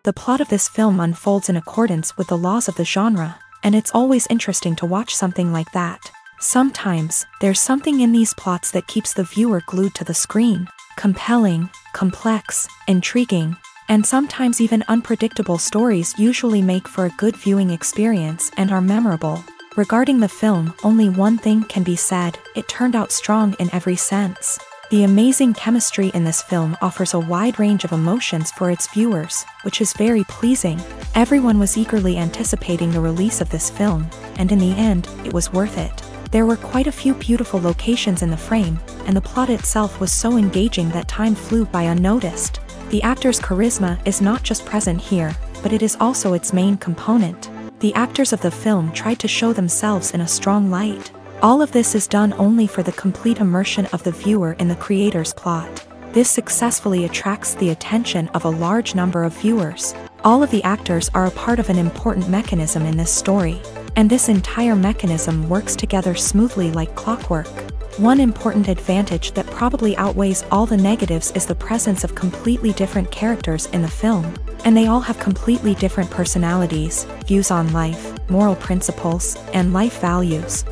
The plot of this film unfolds in accordance with the laws of the genre, and it's always interesting to watch something like that. Sometimes, there's something in these plots that keeps the viewer glued to the screen. Compelling, complex, intriguing, and sometimes even unpredictable stories usually make for a good viewing experience and are memorable. Regarding the film, only one thing can be said: it turned out strong in every sense. The amazing chemistry in this film offers a wide range of emotions for its viewers, which is very pleasing. Everyone was eagerly anticipating the release of this film, and in the end, it was worth it. There were quite a few beautiful locations in the frame, and the plot itself was so engaging that time flew by unnoticed. The actor's charisma is not just present here, but it is also its main component. The actors of the film tried to show themselves in a strong light. All of this is done only for the complete immersion of the viewer in the creator's plot. This successfully attracts the attention of a large number of viewers. All of the actors are a part of an important mechanism in this story, and this entire mechanism works together smoothly like clockwork. One important advantage that probably outweighs all the negatives is the presence of completely different characters in the film, and they all have completely different personalities, views on life, moral principles, and life values.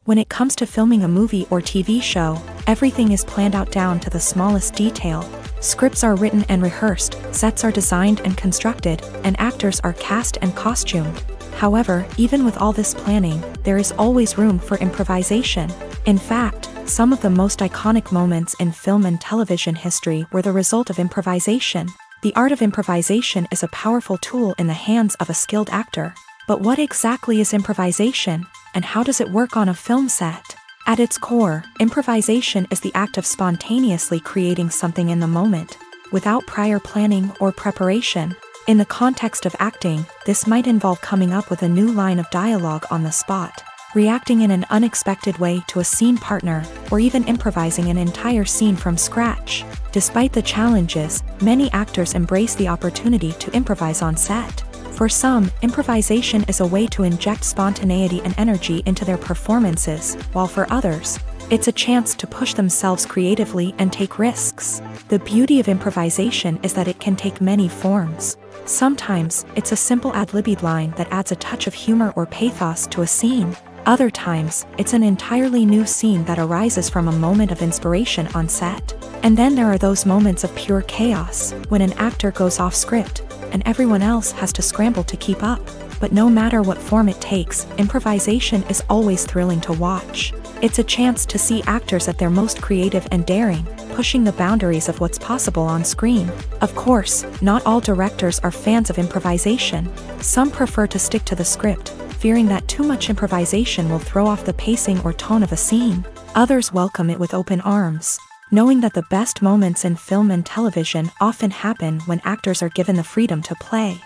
When it comes to filming a movie or TV show, everything is planned out down to the smallest detail. Scripts are written and rehearsed, sets are designed and constructed, and actors are cast and costumed. However, even with all this planning, there is always room for improvisation. In fact, some of the most iconic moments in film and television history were the result of improvisation. The art of improvisation is a powerful tool in the hands of a skilled actor. But what exactly is improvisation, and how does it work on a film set? At its core, improvisation is the act of spontaneously creating something in the moment, without prior planning or preparation. In the context of acting, this might involve coming up with a new line of dialogue on the spot, reacting in an unexpected way to a scene partner, or even improvising an entire scene from scratch. Despite the challenges, many actors embrace the opportunity to improvise on set. For some, improvisation is a way to inject spontaneity and energy into their performances, while for others, it's a chance to push themselves creatively and take risks. The beauty of improvisation is that it can take many forms. Sometimes, it's a simple ad-libbed line that adds a touch of humor or pathos to a scene. Other times, it's an entirely new scene that arises from a moment of inspiration on set. And then there are those moments of pure chaos, when an actor goes off script, and everyone else has to scramble to keep up. But no matter what form it takes, improvisation is always thrilling to watch. It's a chance to see actors at their most creative and daring, pushing the boundaries of what's possible on screen. Of course, not all directors are fans of improvisation. Some prefer to stick to the script, fearing that too much improvisation will throw off the pacing or tone of a scene. Others welcome it with open arms, knowing that the best moments in film and television often happen when actors are given the freedom to play.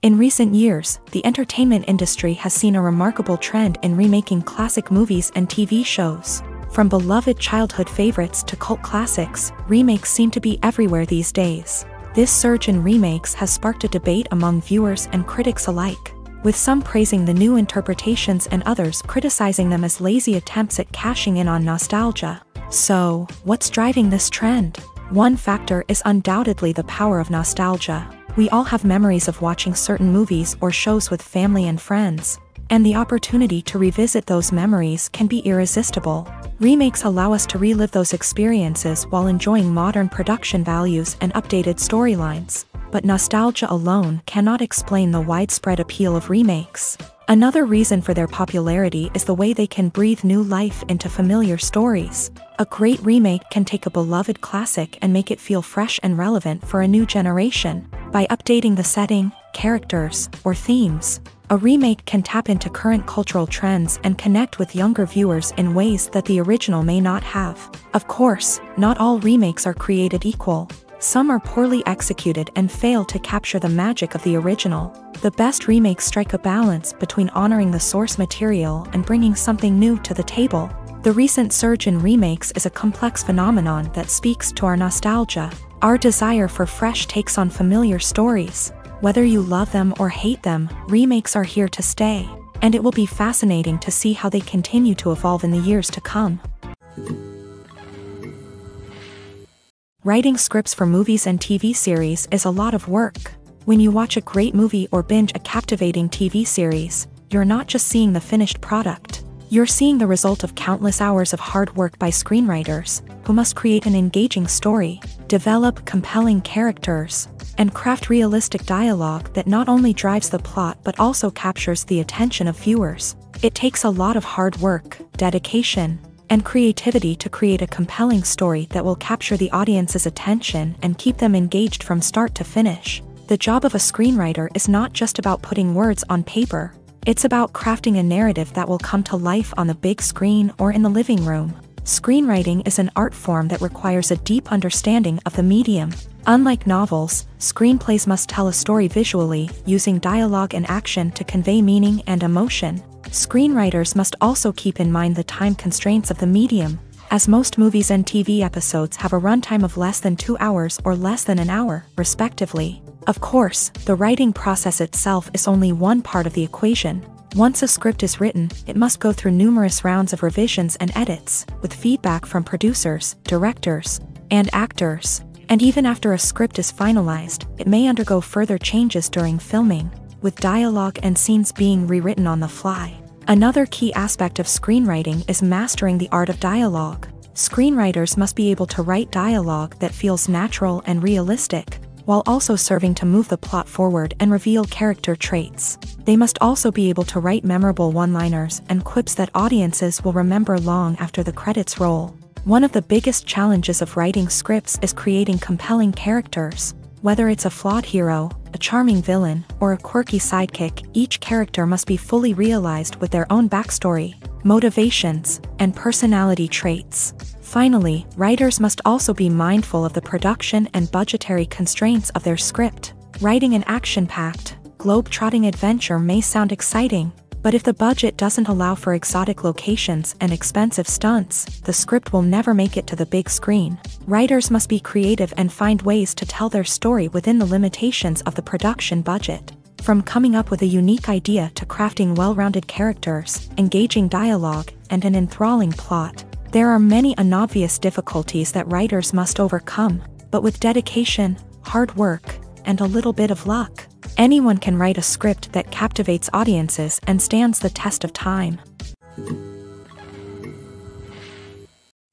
In recent years, the entertainment industry has seen a remarkable trend in remaking classic movies and TV shows. From beloved childhood favorites to cult classics, remakes seem to be everywhere these days. This surge in remakes has sparked a debate among viewers and critics alike, with some praising the new interpretations and others criticizing them as lazy attempts at cashing in on nostalgia. So, what's driving this trend? One factor is undoubtedly the power of nostalgia. We all have memories of watching certain movies or shows with family and friends, and the opportunity to revisit those memories can be irresistible. Remakes allow us to relive those experiences while enjoying modern production values and updated storylines. But nostalgia alone cannot explain the widespread appeal of remakes. Another reason for their popularity is the way they can breathe new life into familiar stories. A great remake can take a beloved classic and make it feel fresh and relevant for a new generation. By updating the setting, characters, or themes, a remake can tap into current cultural trends and connect with younger viewers in ways that the original may not have. Of course, not all remakes are created equal. Some are poorly executed and fail to capture the magic of the original. The best remakes strike a balance between honoring the source material and bringing something new to the table. The recent surge in remakes is a complex phenomenon that speaks to our nostalgia, our desire for fresh takes on familiar stories. Whether you love them or hate them, remakes are here to stay, and it will be fascinating to see how they continue to evolve in the years to come. Writing scripts for movies and TV series is a lot of work. When you watch a great movie or binge a captivating TV series, you're not just seeing the finished product. You're seeing the result of countless hours of hard work by screenwriters, who must create an engaging story, develop compelling characters, and craft realistic dialogue that not only drives the plot but also captures the attention of viewers. It takes a lot of hard work, dedication, and creativity to create a compelling story that will capture the audience's attention and keep them engaged from start to finish. The job of a screenwriter is not just about putting words on paper. It's about crafting a narrative that will come to life on the big screen or in the living room. Screenwriting is an art form that requires a deep understanding of the medium. Unlike novels, screenplays must tell a story visually, using dialogue and action to convey meaning and emotion. Screenwriters must also keep in mind the time constraints of the medium, as most movies and TV episodes have a runtime of less than 2 hours or less than an hour, respectively. Of course, the writing process itself is only one part of the equation. Once a script is written, it must go through numerous rounds of revisions and edits, with feedback from producers, directors, and actors. And even after a script is finalized, it may undergo further changes during filming, with dialogue and scenes being rewritten on the fly. Another key aspect of screenwriting is mastering the art of dialogue. Screenwriters must be able to write dialogue that feels natural and realistic, while also serving to move the plot forward and reveal character traits. They must also be able to write memorable one-liners and quips that audiences will remember long after the credits roll. One of the biggest challenges of writing scripts is creating compelling characters. Whether it's a flawed hero, a charming villain, or a quirky sidekick, each character must be fully realized with their own backstory, motivations, and personality traits. Finally, writers must also be mindful of the production and budgetary constraints of their script. Writing an action-packed, globe-trotting adventure may sound exciting, but if the budget doesn't allow for exotic locations and expensive stunts, the script will never make it to the big screen. Writers must be creative and find ways to tell their story within the limitations of the production budget. From coming up with a unique idea to crafting well-rounded characters, engaging dialogue, and an enthralling plot, there are many unobvious difficulties that writers must overcome, but with dedication, hard work, and a little bit of luck, anyone can write a script that captivates audiences and stands the test of time.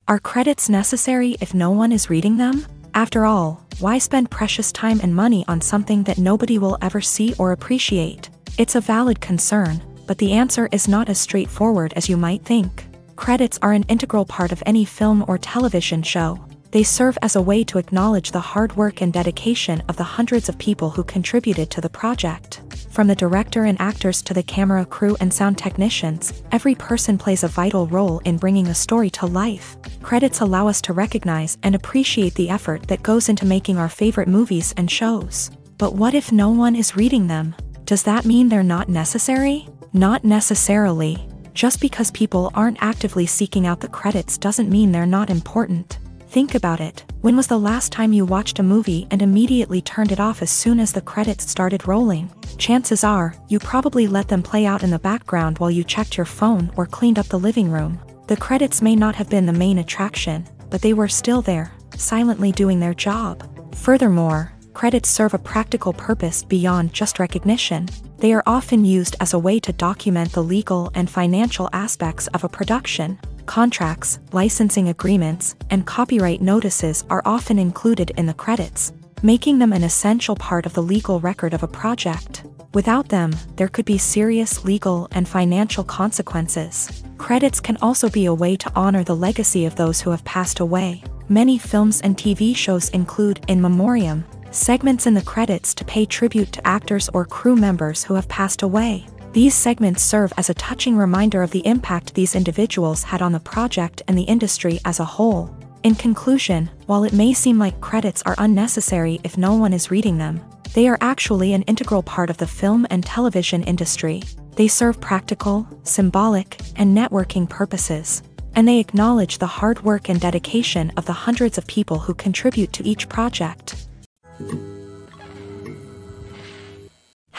Are credits necessary if no one is reading them? After all, why spend precious time and money on something that nobody will ever see or appreciate? It's a valid concern, but the answer is not as straightforward as you might think. Credits are an integral part of any film or television show. They serve as a way to acknowledge the hard work and dedication of the hundreds of people who contributed to the project. From the director and actors to the camera crew and sound technicians, every person plays a vital role in bringing a story to life. Credits allow us to recognize and appreciate the effort that goes into making our favorite movies and shows. But what if no one is reading them? Does that mean they're not necessary? Not necessarily. Just because people aren't actively seeking out the credits doesn't mean they're not important. Think about it. When was the last time you watched a movie and immediately turned it off as soon as the credits started rolling? Chances are, you probably let them play out in the background while you checked your phone or cleaned up the living room. The credits may not have been the main attraction, but they were still there, silently doing their job. Furthermore, credits serve a practical purpose beyond just recognition. They are often used as a way to document the legal and financial aspects of a production. Contracts, licensing agreements, and copyright notices are often included in the credits, making them an essential part of the legal record of a project. Without them, there could be serious legal and financial consequences. Credits can also be a way to honor the legacy of those who have passed away. Many films and TV shows include in memoriam segments in the credits to pay tribute to actors or crew members who have passed away. These segments serve as a touching reminder of the impact these individuals had on the project and the industry as a whole. In conclusion, while it may seem like credits are unnecessary if no one is reading them, they are actually an integral part of the film and television industry. They serve practical, symbolic, and networking purposes, and they acknowledge the hard work and dedication of the hundreds of people who contribute to each project.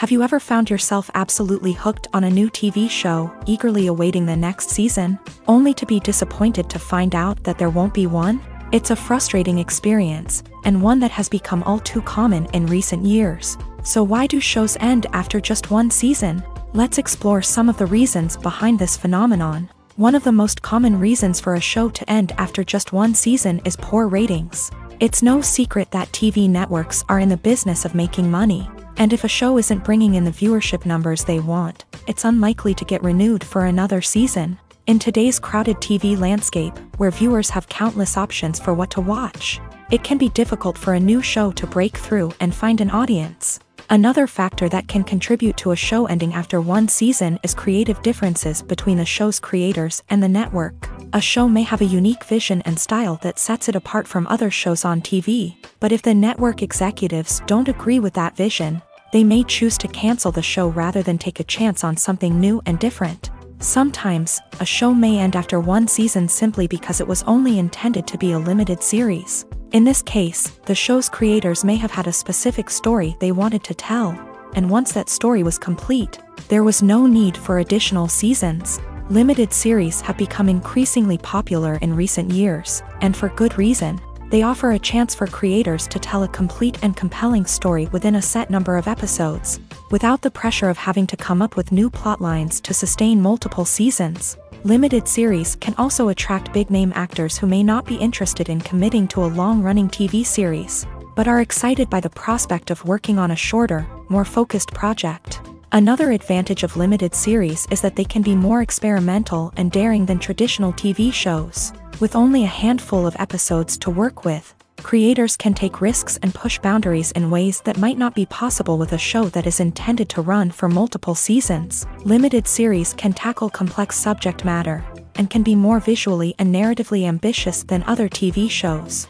Have you ever found yourself absolutely hooked on a new TV show, eagerly awaiting the next season, only to be disappointed to find out that there won't be one? It's a frustrating experience, and one that has become all too common in recent years. So why do shows end after just one season? Let's explore some of the reasons behind this phenomenon. One of the most common reasons for a show to end after just one season is poor ratings. It's no secret that TV networks are in the business of making money, and if a show isn't bringing in the viewership numbers they want, it's unlikely to get renewed for another season. In today's crowded TV landscape, where viewers have countless options for what to watch, it can be difficult for a new show to break through and find an audience. Another factor that can contribute to a show ending after one season is creative differences between the show's creators and the network. A show may have a unique vision and style that sets it apart from other shows on TV, but if the network executives don't agree with that vision, they may choose to cancel the show rather than take a chance on something new and different. Sometimes, a show may end after one season simply because it was only intended to be a limited series. In this case, the show's creators may have had a specific story they wanted to tell, and once that story was complete, there was no need for additional seasons. Limited series have become increasingly popular in recent years, and for good reason. They offer a chance for creators to tell a complete and compelling story within a set number of episodes, without the pressure of having to come up with new plotlines to sustain multiple seasons. Limited series can also attract big-name actors who may not be interested in committing to a long-running TV series, but are excited by the prospect of working on a shorter, more focused project. Another advantage of limited series is that they can be more experimental and daring than traditional TV shows. With only a handful of episodes to work with, creators can take risks and push boundaries in ways that might not be possible with a show that is intended to run for multiple seasons. Limited series can tackle complex subject matter, and can be more visually and narratively ambitious than other TV shows.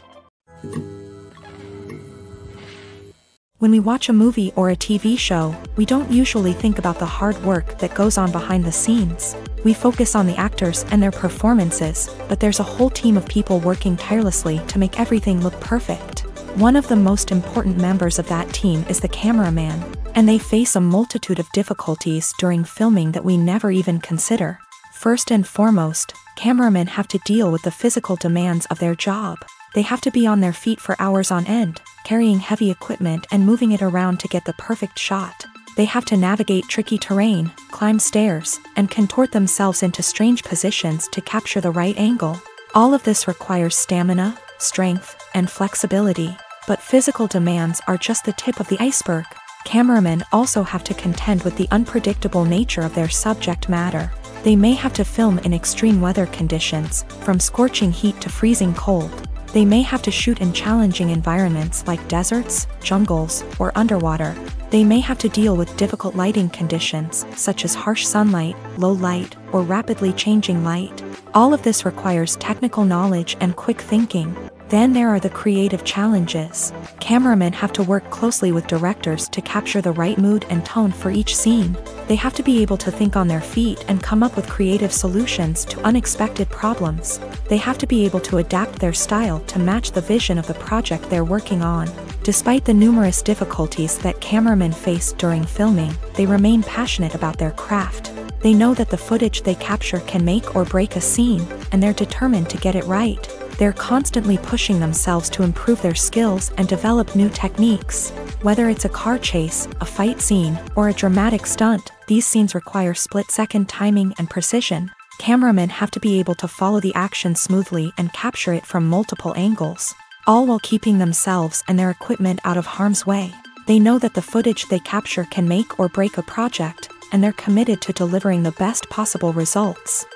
When we watch a movie or a TV show, we don't usually think about the hard work that goes on behind the scenes. We focus on the actors and their performances, but there's a whole team of people working tirelessly to make everything look perfect. One of the most important members of that team is the cameraman, and they face a multitude of difficulties during filming that we never even consider. First and foremost, cameramen have to deal with the physical demands of their job. They have to be on their feet for hours on end, carrying heavy equipment and moving it around to get the perfect shot. They have to navigate tricky terrain, climb stairs, and contort themselves into strange positions to capture the right angle. All of this requires stamina, strength, and flexibility. But physical demands are just the tip of the iceberg. Cameramen also have to contend with the unpredictable nature of their subject matter. They may have to film in extreme weather conditions, from scorching heat to freezing cold. They may have to shoot in challenging environments like deserts, jungles, or underwater. They may have to deal with difficult lighting conditions, such as harsh sunlight, low light, or rapidly changing light. All of this requires technical knowledge and quick thinking. Then there are the creative challenges. Cameramen have to work closely with directors to capture the right mood and tone for each scene. They have to be able to think on their feet and come up with creative solutions to unexpected problems. They have to be able to adapt their style to match the vision of the project they're working on. Despite the numerous difficulties that cameramen face during filming, they remain passionate about their craft. They know that the footage they capture can make or break a scene, and they're determined to get it right. They're constantly pushing themselves to improve their skills and develop new techniques. Whether it's a car chase, a fight scene, or a dramatic stunt, these scenes require split-second timing and precision. Cameramen have to be able to follow the action smoothly and capture it from multiple angles, all while keeping themselves and their equipment out of harm's way. They know that the footage they capture can make or break a project, and they're committed to delivering the best possible results.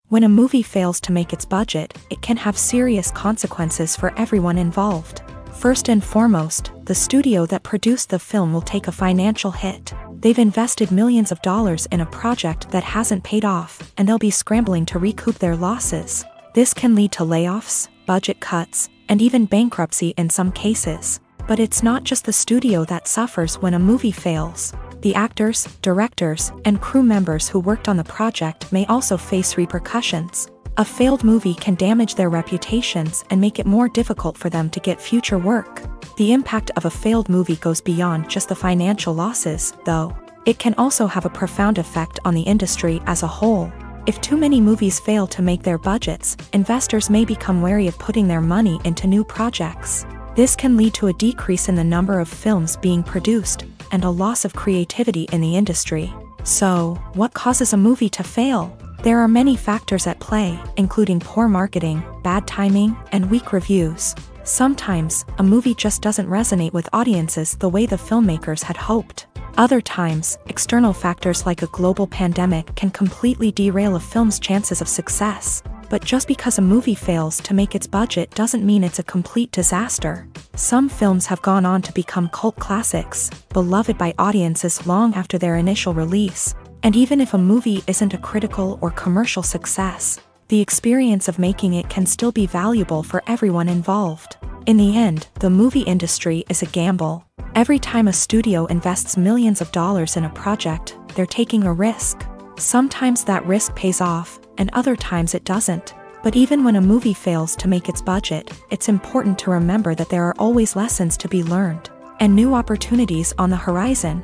When a movie fails to make its budget, it can have serious consequences for everyone involved. First and foremost, the studio that produced the film will take a financial hit. They've invested millions of dollars in a project that hasn't paid off, and they'll be scrambling to recoup their losses. This can lead to layoffs, budget cuts, and even bankruptcy in some cases. But it's not just the studio that suffers when a movie fails. The actors, directors, and crew members who worked on the project may also face repercussions. A failed movie can damage their reputations and make it more difficult for them to get future work. The impact of a failed movie goes beyond just the financial losses, though. It can also have a profound effect on the industry as a whole. If too many movies fail to make their budgets, investors may become wary of putting their money into new projects. This can lead to a decrease in the number of films being produced, and a loss of creativity in the industry. So, what causes a movie to fail? There are many factors at play, including poor marketing, bad timing, and weak reviews. Sometimes, a movie just doesn't resonate with audiences the way the filmmakers had hoped. Other times, external factors like a global pandemic can completely derail a film's chances of success. But just because a movie fails to make its budget doesn't mean it's a complete disaster. Some films have gone on to become cult classics, beloved by audiences long after their initial release. And even if a movie isn't a critical or commercial success, the experience of making it can still be valuable for everyone involved. In the end, the movie industry is a gamble. Every time a studio invests millions of dollars in a project, they're taking a risk. Sometimes that risk pays off, and other times it doesn't. But even when a movie fails to make its budget, it's important to remember that there are always lessons to be learned, and new opportunities on the horizon.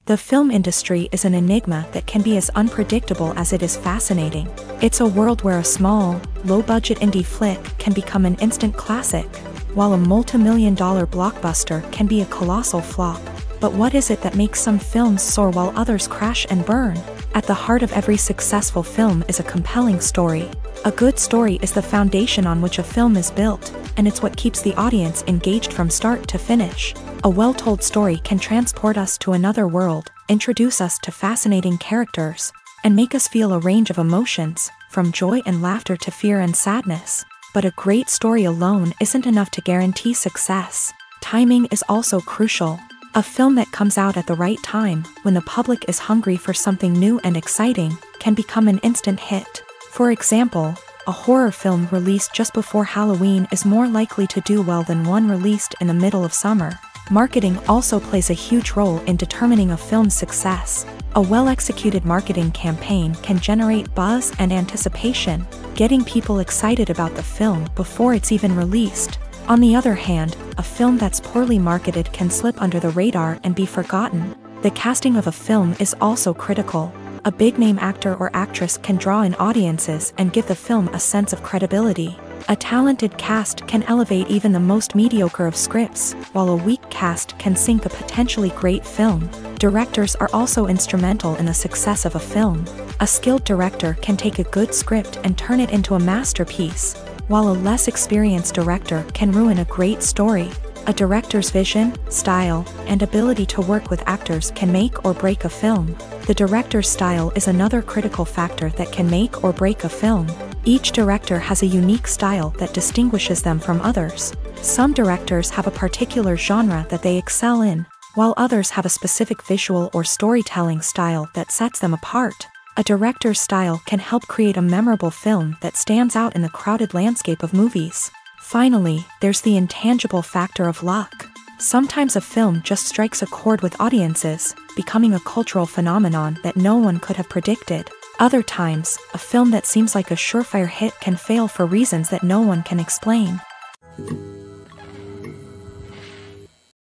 The film industry is an enigma that can be as unpredictable as it is fascinating. It's a world where a small, low-budget indie flick can become an instant classic, while a multi-million-dollar blockbuster can be a colossal flop. But what is it that makes some films soar while others crash and burn? At the heart of every successful film is a compelling story. A good story is the foundation on which a film is built, and it's what keeps the audience engaged from start to finish. A well-told story can transport us to another world, introduce us to fascinating characters, and make us feel a range of emotions, from joy and laughter to fear and sadness. But a great story alone isn't enough to guarantee success. Timing is also crucial. A film that comes out at the right time, when the public is hungry for something new and exciting, can become an instant hit. For example, a horror film released just before Halloween is more likely to do well than one released in the middle of summer. Marketing also plays a huge role in determining a film's success. A well-executed marketing campaign can generate buzz and anticipation, getting people excited about the film before it's even released. On the other hand, a film that's poorly marketed can slip under the radar and be forgotten. The casting of a film is also critical. A big-name actor or actress can draw in audiences and give the film a sense of credibility. A talented cast can elevate even the most mediocre of scripts, while a weak cast can sink a potentially great film. Directors are also instrumental in the success of a film. A skilled director can take a good script and turn it into a masterpiece, while a less experienced director can ruin a great story. A director's vision, style, and ability to work with actors can make or break a film. The director's style is another critical factor that can make or break a film. Each director has a unique style that distinguishes them from others. Some directors have a particular genre that they excel in, while others have a specific visual or storytelling style that sets them apart. A director's style can help create a memorable film that stands out in the crowded landscape of movies. Finally, there's the intangible factor of luck. Sometimes a film just strikes a chord with audiences, becoming a cultural phenomenon that no one could have predicted. Other times, a film that seems like a surefire hit can fail for reasons that no one can explain.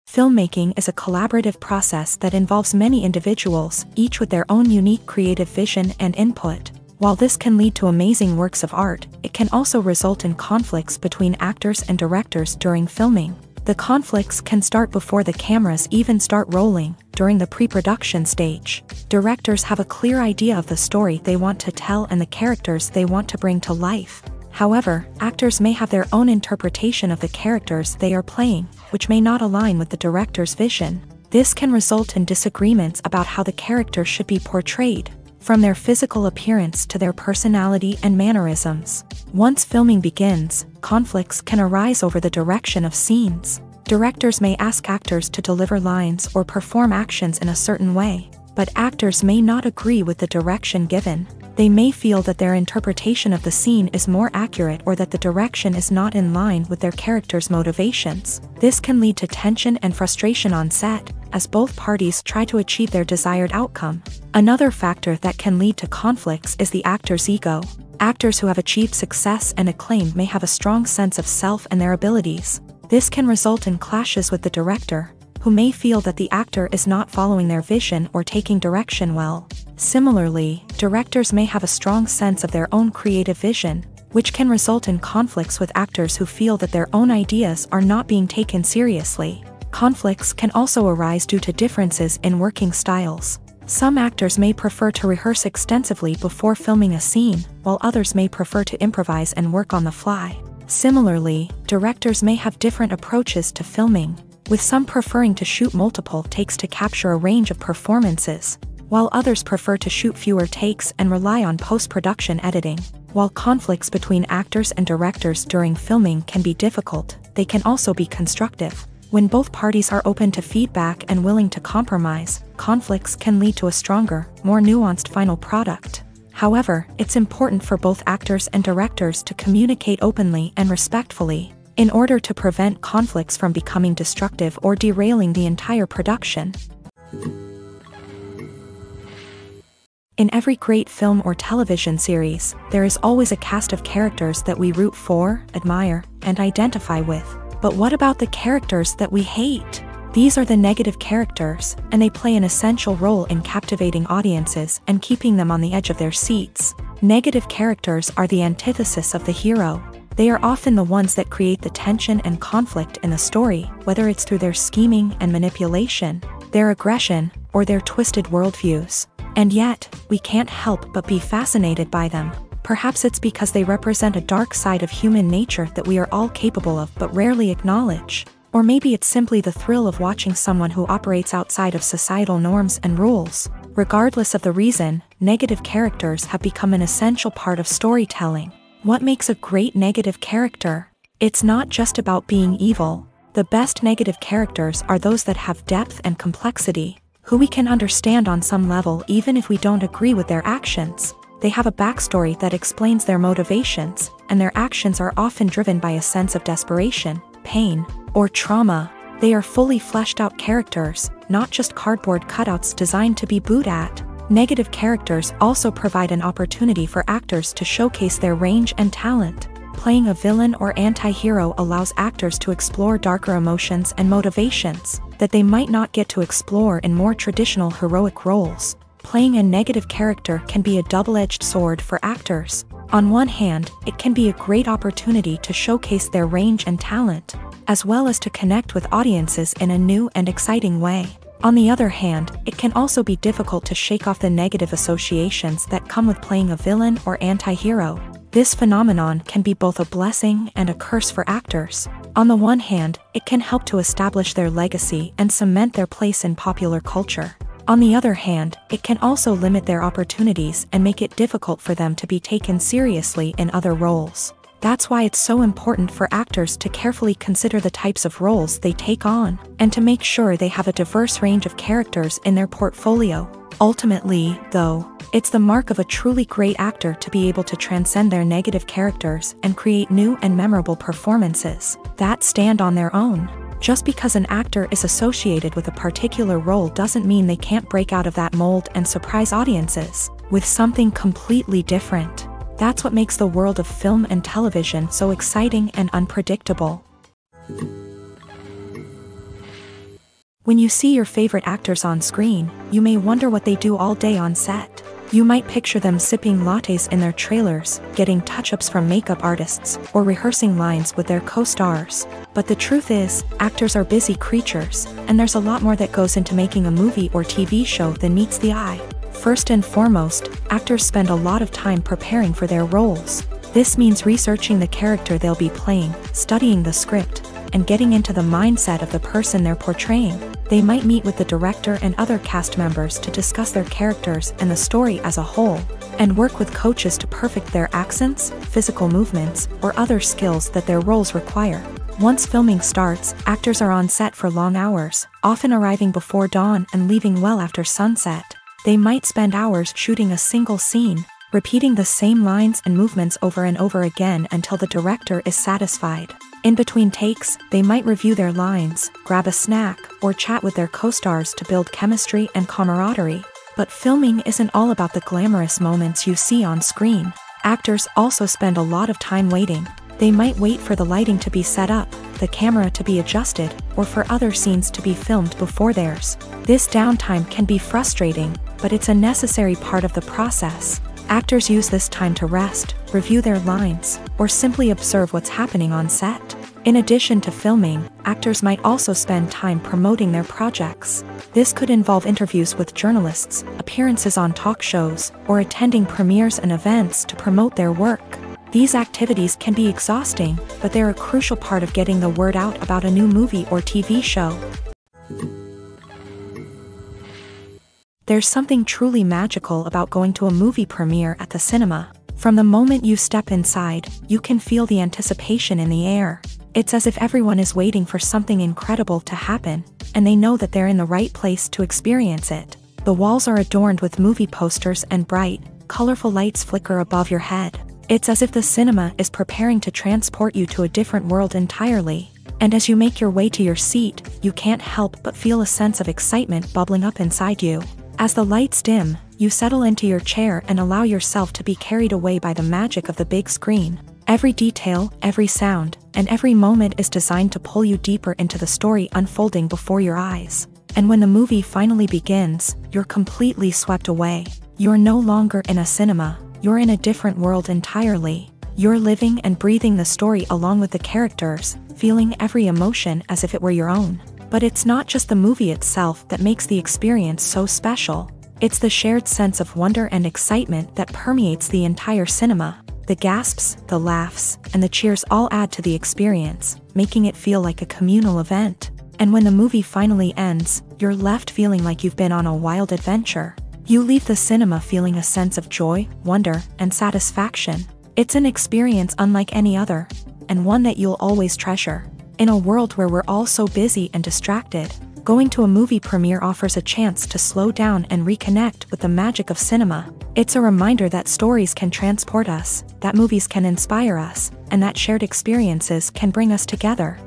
Filmmaking is a collaborative process that involves many individuals, each with their own unique creative vision and input. While this can lead to amazing works of art, it can also result in conflicts between actors and directors during filming. The conflicts can start before the cameras even start rolling, during the pre-production stage. Directors have a clear idea of the story they want to tell and the characters they want to bring to life. However, actors may have their own interpretation of the characters they are playing, which may not align with the director's vision. This can result in disagreements about how the character should be portrayed, from their physical appearance to their personality and mannerisms. Once filming begins, conflicts can arise over the direction of scenes. Directors may ask actors to deliver lines or perform actions in a certain way, but actors may not agree with the direction given. They may feel that their interpretation of the scene is more accurate or that the direction is not in line with their character's motivations. This can lead to tension and frustration on set, as both parties try to achieve their desired outcome. Another factor that can lead to conflicts is the actor's ego. Actors who have achieved success and acclaim may have a strong sense of self and their abilities. This can result in clashes with the director, who may feel that the actor is not following their vision or taking direction well. Similarly, directors may have a strong sense of their own creative vision, which can result in conflicts with actors who feel that their own ideas are not being taken seriously. Conflicts can also arise due to differences in working styles. Some actors may prefer to rehearse extensively before filming a scene, while others may prefer to improvise and work on the fly. Similarly, directors may have different approaches to filming, with some preferring to shoot multiple takes to capture a range of performances, while others prefer to shoot fewer takes and rely on post-production editing. While conflicts between actors and directors during filming can be difficult, they can also be constructive. When both parties are open to feedback and willing to compromise, conflicts can lead to a stronger, more nuanced final product. However, it's important for both actors and directors to communicate openly and respectfully, in order to prevent conflicts from becoming destructive or derailing the entire production. In every great film or television series, there is always a cast of characters that we root for, admire, and identify with. But what about the characters that we hate? These are the negative characters, and they play an essential role in captivating audiences and keeping them on the edge of their seats. Negative characters are the antithesis of the hero. They are often the ones that create the tension and conflict in the story, whether it's through their scheming and manipulation, their aggression, or their twisted worldviews. And yet, we can't help but be fascinated by them. Perhaps it's because they represent a dark side of human nature that we are all capable of but rarely acknowledge. Or maybe it's simply the thrill of watching someone who operates outside of societal norms and rules. Regardless of the reason, negative characters have become an essential part of storytelling. What makes a great negative character? It's not just about being evil. The best negative characters are those that have depth and complexity, who we can understand on some level even if we don't agree with their actions. They have a backstory that explains their motivations, and their actions are often driven by a sense of desperation, pain, or trauma. They are fully fleshed out characters, not just cardboard cutouts designed to be booed at. Negative characters also provide an opportunity for actors to showcase their range and talent. Playing a villain or anti-hero allows actors to explore darker emotions and motivations that they might not get to explore in more traditional heroic roles. Playing a negative character can be a double-edged sword for actors. On one hand, it can be a great opportunity to showcase their range and talent, as well as to connect with audiences in a new and exciting way. On the other hand, it can also be difficult to shake off the negative associations that come with playing a villain or anti-hero. This phenomenon can be both a blessing and a curse for actors. On the one hand, it can help to establish their legacy and cement their place in popular culture. On the other hand, it can also limit their opportunities and make it difficult for them to be taken seriously in other roles. That's why it's so important for actors to carefully consider the types of roles they take on, and to make sure they have a diverse range of characters in their portfolio. Ultimately, though, it's the mark of a truly great actor to be able to transcend their negative characters and create new and memorable performances that stand on their own. Just because an actor is associated with a particular role doesn't mean they can't break out of that mold and surprise audiences with something completely different. That's what makes the world of film and television so exciting and unpredictable. When you see your favorite actors on screen, you may wonder what they do all day on set. You might picture them sipping lattes in their trailers, getting touch-ups from makeup artists, or rehearsing lines with their co-stars. But the truth is, actors are busy creatures, and there's a lot more that goes into making a movie or TV show than meets the eye. First and foremost, actors spend a lot of time preparing for their roles. This means researching the character they'll be playing, studying the script, and getting into the mindset of the person they're portraying. They might meet with the director and other cast members to discuss their characters and the story as a whole, and work with coaches to perfect their accents, physical movements, or other skills that their roles require. Once filming starts, actors are on set for long hours, often arriving before dawn and leaving well after sunset. They might spend hours shooting a single scene, repeating the same lines and movements over and over again until the director is satisfied. In between takes, they might review their lines, grab a snack, or chat with their co-stars to build chemistry and camaraderie. But filming isn't all about the glamorous moments you see on screen. Actors also spend a lot of time waiting. They might wait for the lighting to be set up, the camera to be adjusted, or for other scenes to be filmed before theirs. This downtime can be frustrating, but it's a necessary part of the process. Actors use this time to rest, review their lines, or simply observe what's happening on set. In addition to filming, actors might also spend time promoting their projects. This could involve interviews with journalists, appearances on talk shows, or attending premieres and events to promote their work. These activities can be exhausting, but they're a crucial part of getting the word out about a new movie or TV show. There's something truly magical about going to a movie premiere at the cinema. From the moment you step inside, you can feel the anticipation in the air. It's as if everyone is waiting for something incredible to happen, and they know that they're in the right place to experience it. The walls are adorned with movie posters and bright, colorful lights flicker above your head. It's as if the cinema is preparing to transport you to a different world entirely. And as you make your way to your seat, you can't help but feel a sense of excitement bubbling up inside you. As the lights dim, you settle into your chair and allow yourself to be carried away by the magic of the big screen. Every detail, every sound, and every moment is designed to pull you deeper into the story unfolding before your eyes. And when the movie finally begins, you're completely swept away. You're no longer in a cinema, you're in a different world entirely. You're living and breathing the story along with the characters, feeling every emotion as if it were your own. But it's not just the movie itself that makes the experience so special. It's the shared sense of wonder and excitement that permeates the entire cinema. The gasps, the laughs, and the cheers all add to the experience, making it feel like a communal event. And when the movie finally ends, you're left feeling like you've been on a wild adventure. You leave the cinema feeling a sense of joy, wonder, and satisfaction. It's an experience unlike any other, and one that you'll always treasure. In a world where we're all so busy and distracted, going to a movie premiere offers a chance to slow down and reconnect with the magic of cinema. It's a reminder that stories can transport us, that movies can inspire us, and that shared experiences can bring us together.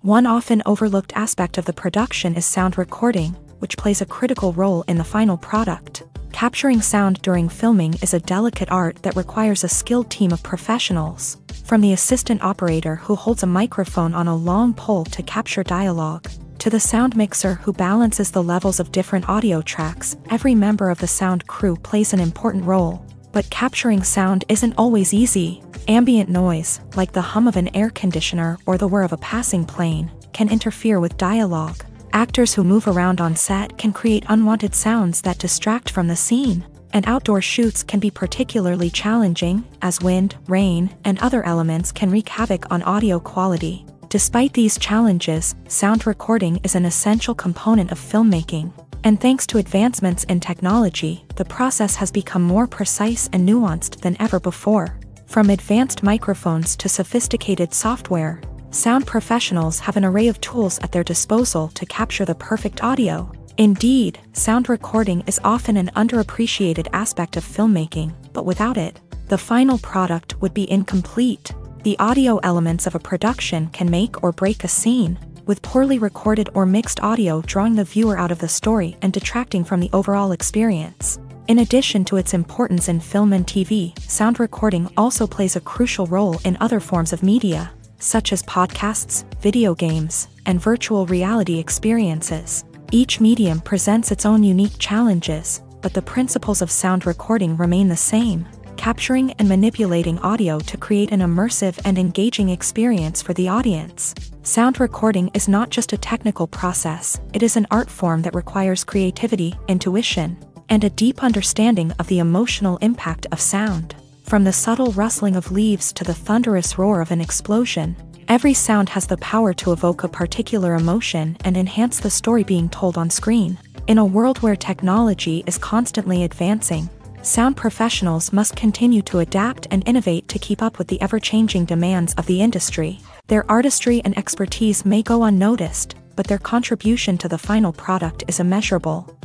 One often overlooked aspect of the production is sound recording, which plays a critical role in the final product. Capturing sound during filming is a delicate art that requires a skilled team of professionals. From the assistant operator who holds a microphone on a long pole to capture dialogue, to the sound mixer who balances the levels of different audio tracks, every member of the sound crew plays an important role. But capturing sound isn't always easy. Ambient noise, like the hum of an air conditioner or the whir of a passing plane, can interfere with dialogue. Actors who move around on set can create unwanted sounds that distract from the scene. And outdoor shoots can be particularly challenging, as wind, rain, and other elements can wreak havoc on audio quality. Despite these challenges, sound recording is an essential component of filmmaking. And thanks to advancements in technology, the process has become more precise and nuanced than ever before. From advanced microphones to sophisticated software, sound professionals have an array of tools at their disposal to capture the perfect audio. Indeed, sound recording is often an underappreciated aspect of filmmaking, but without it, the final product would be incomplete. The audio elements of a production can make or break a scene, with poorly recorded or mixed audio drawing the viewer out of the story and detracting from the overall experience. In addition to its importance in film and TV, sound recording also plays a crucial role in other forms of media, such as podcasts, video games, and virtual reality experiences. Each medium presents its own unique challenges, but the principles of sound recording remain the same, capturing and manipulating audio to create an immersive and engaging experience for the audience. Sound recording is not just a technical process, it is an art form that requires creativity, intuition, and a deep understanding of the emotional impact of sound. From the subtle rustling of leaves to the thunderous roar of an explosion, every sound has the power to evoke a particular emotion and enhance the story being told on screen. In a world where technology is constantly advancing, sound professionals must continue to adapt and innovate to keep up with the ever-changing demands of the industry. Their artistry and expertise may go unnoticed, but their contribution to the final product is immeasurable.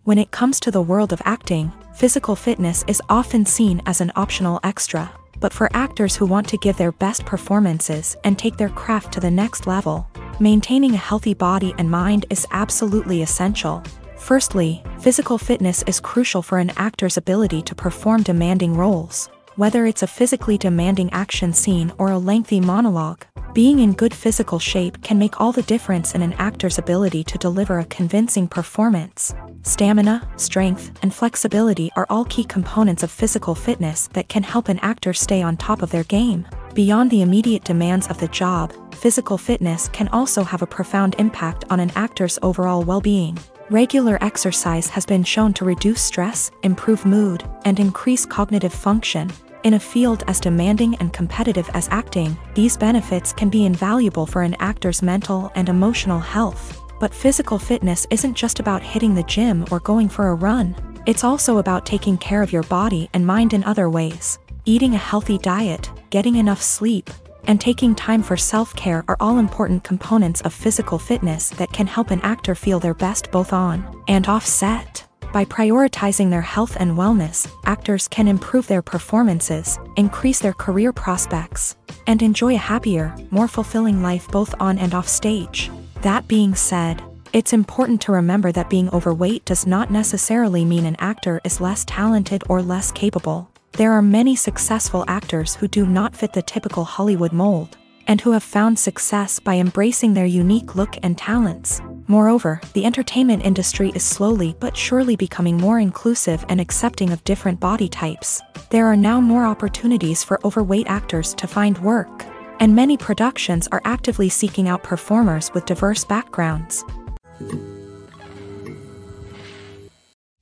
When it comes to the world of acting, physical fitness is often seen as an optional extra. But for actors who want to give their best performances and take their craft to the next level, maintaining a healthy body and mind is absolutely essential. Firstly, physical fitness is crucial for an actor's ability to perform demanding roles. Whether it's a physically demanding action scene or a lengthy monologue, being in good physical shape can make all the difference in an actor's ability to deliver a convincing performance. Stamina, strength, and flexibility are all key components of physical fitness that can help an actor stay on top of their game. Beyond the immediate demands of the job, physical fitness can also have a profound impact on an actor's overall well-being. Regular exercise has been shown to reduce stress, improve mood, and increase cognitive function. In a field as demanding and competitive as acting, these benefits can be invaluable for an actor's mental and emotional health. But physical fitness isn't just about hitting the gym or going for a run. It's also about taking care of your body and mind in other ways. Eating a healthy diet, getting enough sleep, and taking time for self-care are all important components of physical fitness that can help an actor feel their best both on and off set. By prioritizing their health and wellness, actors can improve their performances, increase their career prospects, and enjoy a happier, more fulfilling life both on and off stage. That being said, it's important to remember that being overweight does not necessarily mean an actor is less talented or less capable. There are many successful actors who do not fit the typical Hollywood mold, and who have found success by embracing their unique look and talents. Moreover, the entertainment industry is slowly but surely becoming more inclusive and accepting of different body types. There are now more opportunities for overweight actors to find work, and many productions are actively seeking out performers with diverse backgrounds.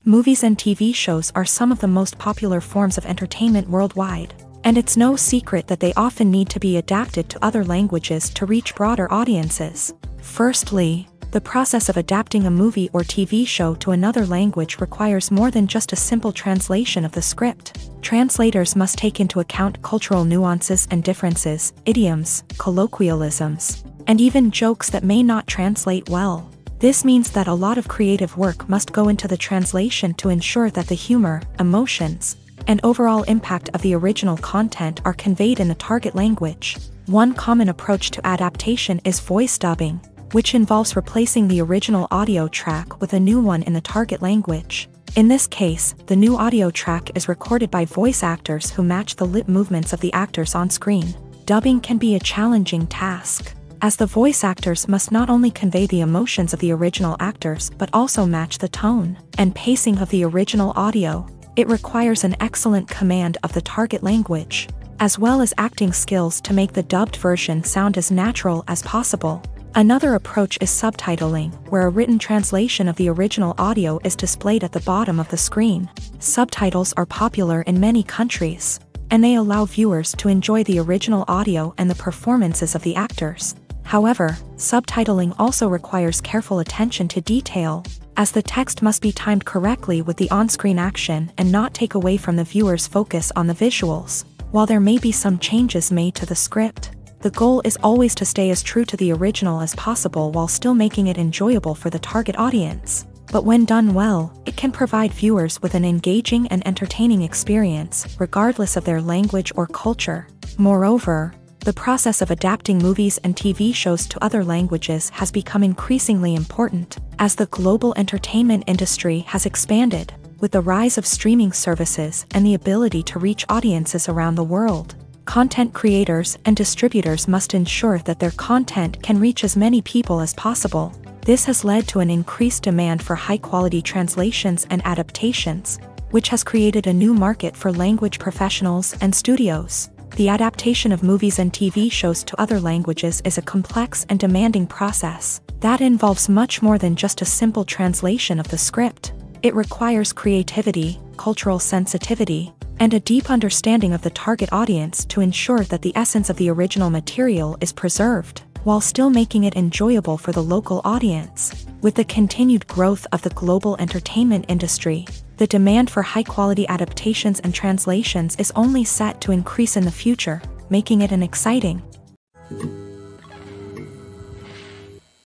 Movies and TV shows are some of the most popular forms of entertainment worldwide, and it's no secret that they often need to be adapted to other languages to reach broader audiences. Firstly, the process of adapting a movie or TV show to another language requires more than just a simple translation of the script. Translators must take into account cultural nuances and differences, idioms, colloquialisms, and even jokes that may not translate well. This means that a lot of creative work must go into the translation to ensure that the humor, emotions, and overall impact of the original content are conveyed in the target language. One common approach to adaptation is voice dubbing, which involves replacing the original audio track with a new one in the target language. In this case, the new audio track is recorded by voice actors who match the lip movements of the actors on screen. Dubbing can be a challenging task, as the voice actors must not only convey the emotions of the original actors but also match the tone and pacing of the original audio. It requires an excellent command of the target language, as well as acting skills to make the dubbed version sound as natural as possible. Another approach is subtitling, where a written translation of the original audio is displayed at the bottom of the screen. Subtitles are popular in many countries, and they allow viewers to enjoy the original audio and the performances of the actors. However, subtitling also requires careful attention to detail, as the text must be timed correctly with the on-screen action and not take away from the viewer's focus on the visuals. While there may be some changes made to the script, the goal is always to stay as true to the original as possible while still making it enjoyable for the target audience. But when done well, it can provide viewers with an engaging and entertaining experience, regardless of their language or culture. Moreover, the process of adapting movies and TV shows to other languages has become increasingly important, as the global entertainment industry has expanded, with the rise of streaming services and the ability to reach audiences around the world. Content creators and distributors must ensure that their content can reach as many people as possible. This has led to an increased demand for high-quality translations and adaptations, which has created a new market for language professionals and studios. The adaptation of movies and TV shows to other languages is a complex and demanding process that involves much more than just a simple translation of the script. It requires creativity, cultural sensitivity, and a deep understanding of the target audience to ensure that the essence of the original material is preserved, while still making it enjoyable for the local audience. With the continued growth of the global entertainment industry, the demand for high-quality adaptations and translations is only set to increase in the future, making it an exciting.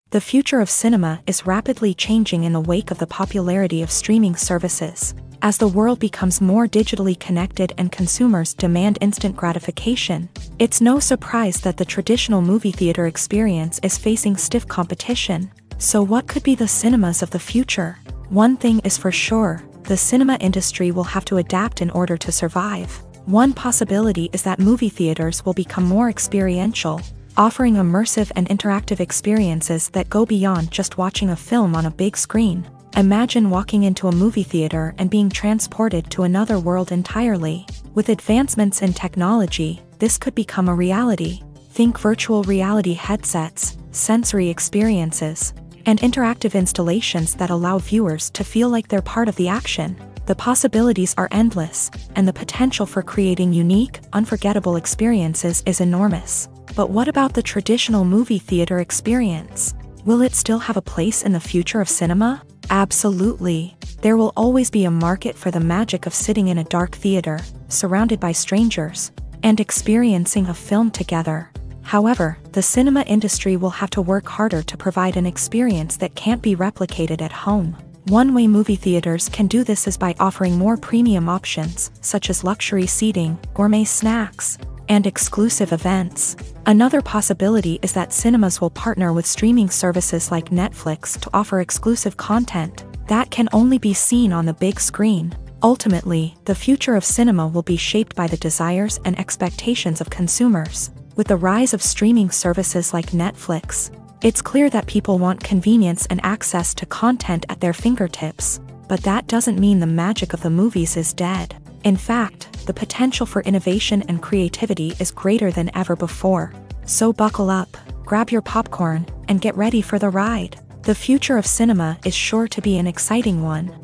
The future of cinema is rapidly changing in the wake of the popularity of streaming services. As the world becomes more digitally connected and consumers demand instant gratification, it's no surprise that the traditional movie theater experience is facing stiff competition. So what could be the cinemas of the future? One thing is for sure, the cinema industry will have to adapt in order to survive. One possibility is that movie theaters will become more experiential, offering immersive and interactive experiences that go beyond just watching a film on a big screen. Imagine walking into a movie theater and being transported to another world entirely. With advancements in technology, this could become a reality. Think virtual reality headsets, sensory experiences, and interactive installations that allow viewers to feel like they're part of the action. The possibilities are endless, and the potential for creating unique, unforgettable experiences is enormous. But what about the traditional movie theater experience? Will it still have a place in the future of cinema? Absolutely. There will always be a market for the magic of sitting in a dark theater, surrounded by strangers, and experiencing a film together. However, the cinema industry will have to work harder to provide an experience that can't be replicated at home. One way movie theaters can do this is by offering more premium options, such as luxury seating, gourmet snacks, and exclusive events. Another possibility is that cinemas will partner with streaming services like Netflix to offer exclusive content that can only be seen on the big screen. Ultimately, the future of cinema will be shaped by the desires and expectations of consumers. With the rise of streaming services like Netflix, it's clear that people want convenience and access to content at their fingertips. But that doesn't mean the magic of the movies is dead. In fact, the potential for innovation and creativity is greater than ever before. So buckle up, grab your popcorn, and get ready for the ride. The future of cinema is sure to be an exciting one.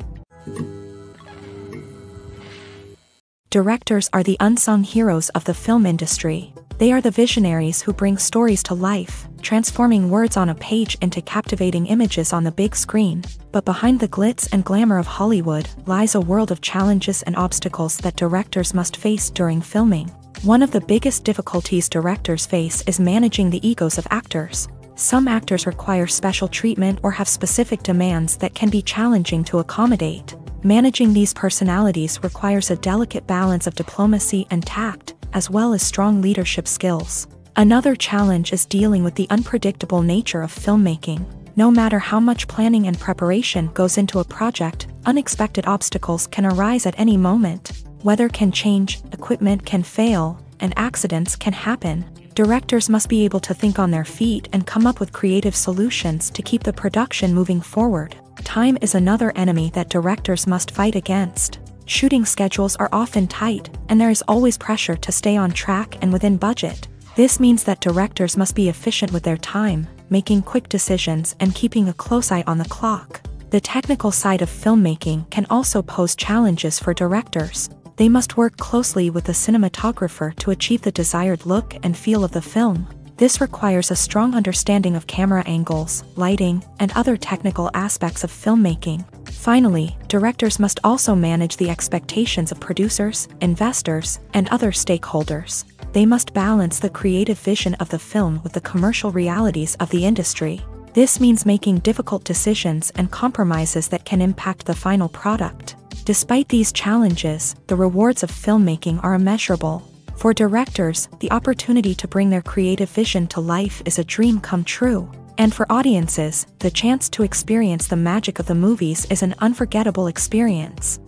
Directors are the unsung heroes of the film industry. They are the visionaries who bring stories to life, transforming words on a page into captivating images on the big screen. But behind the glitz and glamour of Hollywood lies a world of challenges and obstacles that directors must face during filming. One of the biggest difficulties directors face is managing the egos of actors. Some actors require special treatment or have specific demands that can be challenging to accommodate. Managing these personalities requires a delicate balance of diplomacy and tact, as well as strong leadership skills. Another challenge is dealing with the unpredictable nature of filmmaking. No matter how much planning and preparation goes into a project, unexpected obstacles can arise at any moment. Weather can change, equipment can fail, and accidents can happen. Directors must be able to think on their feet and come up with creative solutions to keep the production moving forward. Time is another enemy that directors must fight against. Shooting schedules are often tight, and there is always pressure to stay on track and within budget. This means that directors must be efficient with their time, making quick decisions and keeping a close eye on the clock. The technical side of filmmaking can also pose challenges for directors. They must work closely with the cinematographer to achieve the desired look and feel of the film. This requires a strong understanding of camera angles, lighting, and other technical aspects of filmmaking. Finally, directors must also manage the expectations of producers, investors, and other stakeholders. They must balance the creative vision of the film with the commercial realities of the industry. This means making difficult decisions and compromises that can impact the final product. Despite these challenges, the rewards of filmmaking are immeasurable. For directors, the opportunity to bring their creative vision to life is a dream come true. And for audiences, the chance to experience the magic of the movies is an unforgettable experience.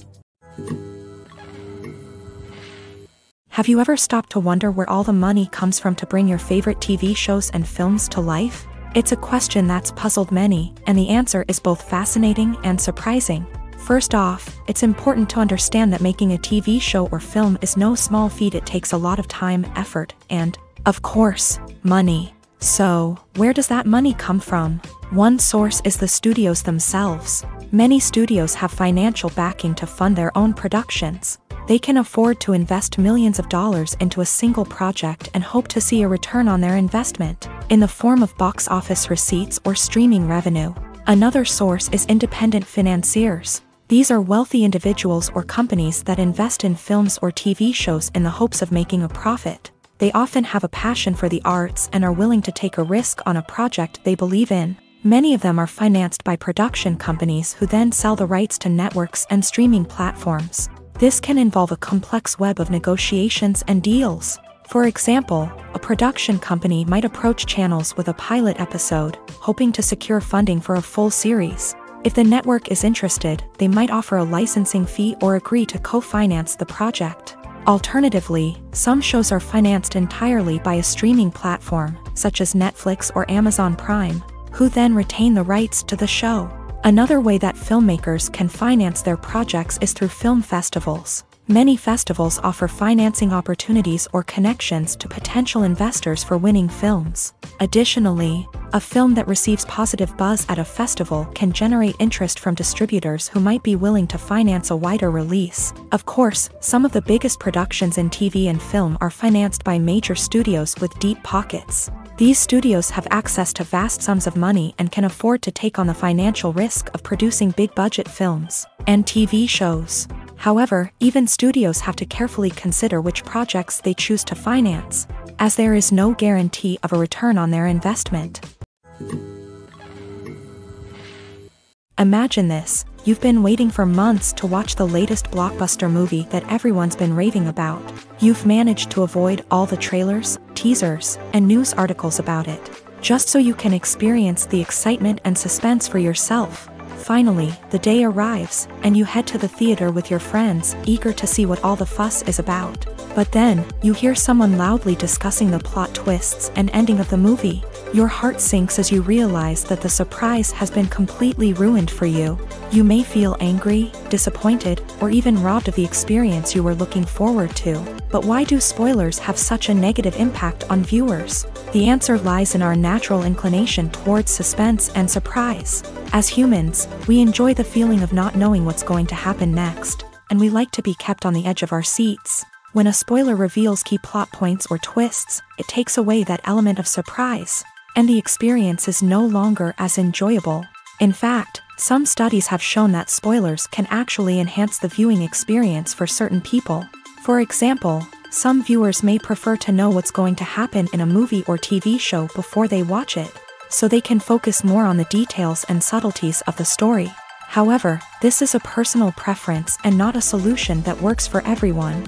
Have you ever stopped to wonder where all the money comes from to bring your favorite TV shows and films to life? It's a question that's puzzled many, and the answer is both fascinating and surprising. First off, it's important to understand that making a TV show or film is no small feat. It takes a lot of time, effort, and, of course, money. So, where does that money come from? One source is the studios themselves. Many studios have financial backing to fund their own productions. They can afford to invest millions of dollars into a single project and hope to see a return on their investment, in the form of box office receipts or streaming revenue. Another source is independent financiers. These are wealthy individuals or companies that invest in films or TV shows in the hopes of making a profit. They often have a passion for the arts and are willing to take a risk on a project they believe in. Many of them are financed by production companies who then sell the rights to networks and streaming platforms. This can involve a complex web of negotiations and deals. For example, a production company might approach channels with a pilot episode, hoping to secure funding for a full series. If the network is interested, they might offer a licensing fee or agree to co-finance the project. Alternatively, some shows are financed entirely by a streaming platform, such as Netflix or Amazon Prime, who then retain the rights to the show. Another way that filmmakers can finance their projects is through film festivals. Many festivals offer financing opportunities or connections to potential investors for winning films. Additionally, a film that receives positive buzz at a festival can generate interest from distributors who might be willing to finance a wider release. Of course, some of the biggest productions in TV and film are financed by major studios with deep pockets. These studios have access to vast sums of money and can afford to take on the financial risk of producing big-budget films and TV shows. However, even studios have to carefully consider which projects they choose to finance, as there is no guarantee of a return on their investment. Imagine this: you've been waiting for months to watch the latest blockbuster movie that everyone's been raving about. You've managed to avoid all the trailers, teasers, and news articles about it, just so you can experience the excitement and suspense for yourself. Finally, the day arrives, and you head to the theater with your friends, eager to see what all the fuss is about. But then, you hear someone loudly discussing the plot twists and ending of the movie. Your heart sinks as you realize that the surprise has been completely ruined for you. You may feel angry, disappointed, or even robbed of the experience you were looking forward to. But why do spoilers have such a negative impact on viewers? The answer lies in our natural inclination towards suspense and surprise. As humans, we enjoy the feeling of not knowing what's going to happen next, and we like to be kept on the edge of our seats. When a spoiler reveals key plot points or twists, it takes away that element of surprise, and the experience is no longer as enjoyable. In fact, some studies have shown that spoilers can actually enhance the viewing experience for certain people. For example, some viewers may prefer to know what's going to happen in a movie or TV show before they watch it, so they can focus more on the details and subtleties of the story. However, this is a personal preference and not a solution that works for everyone.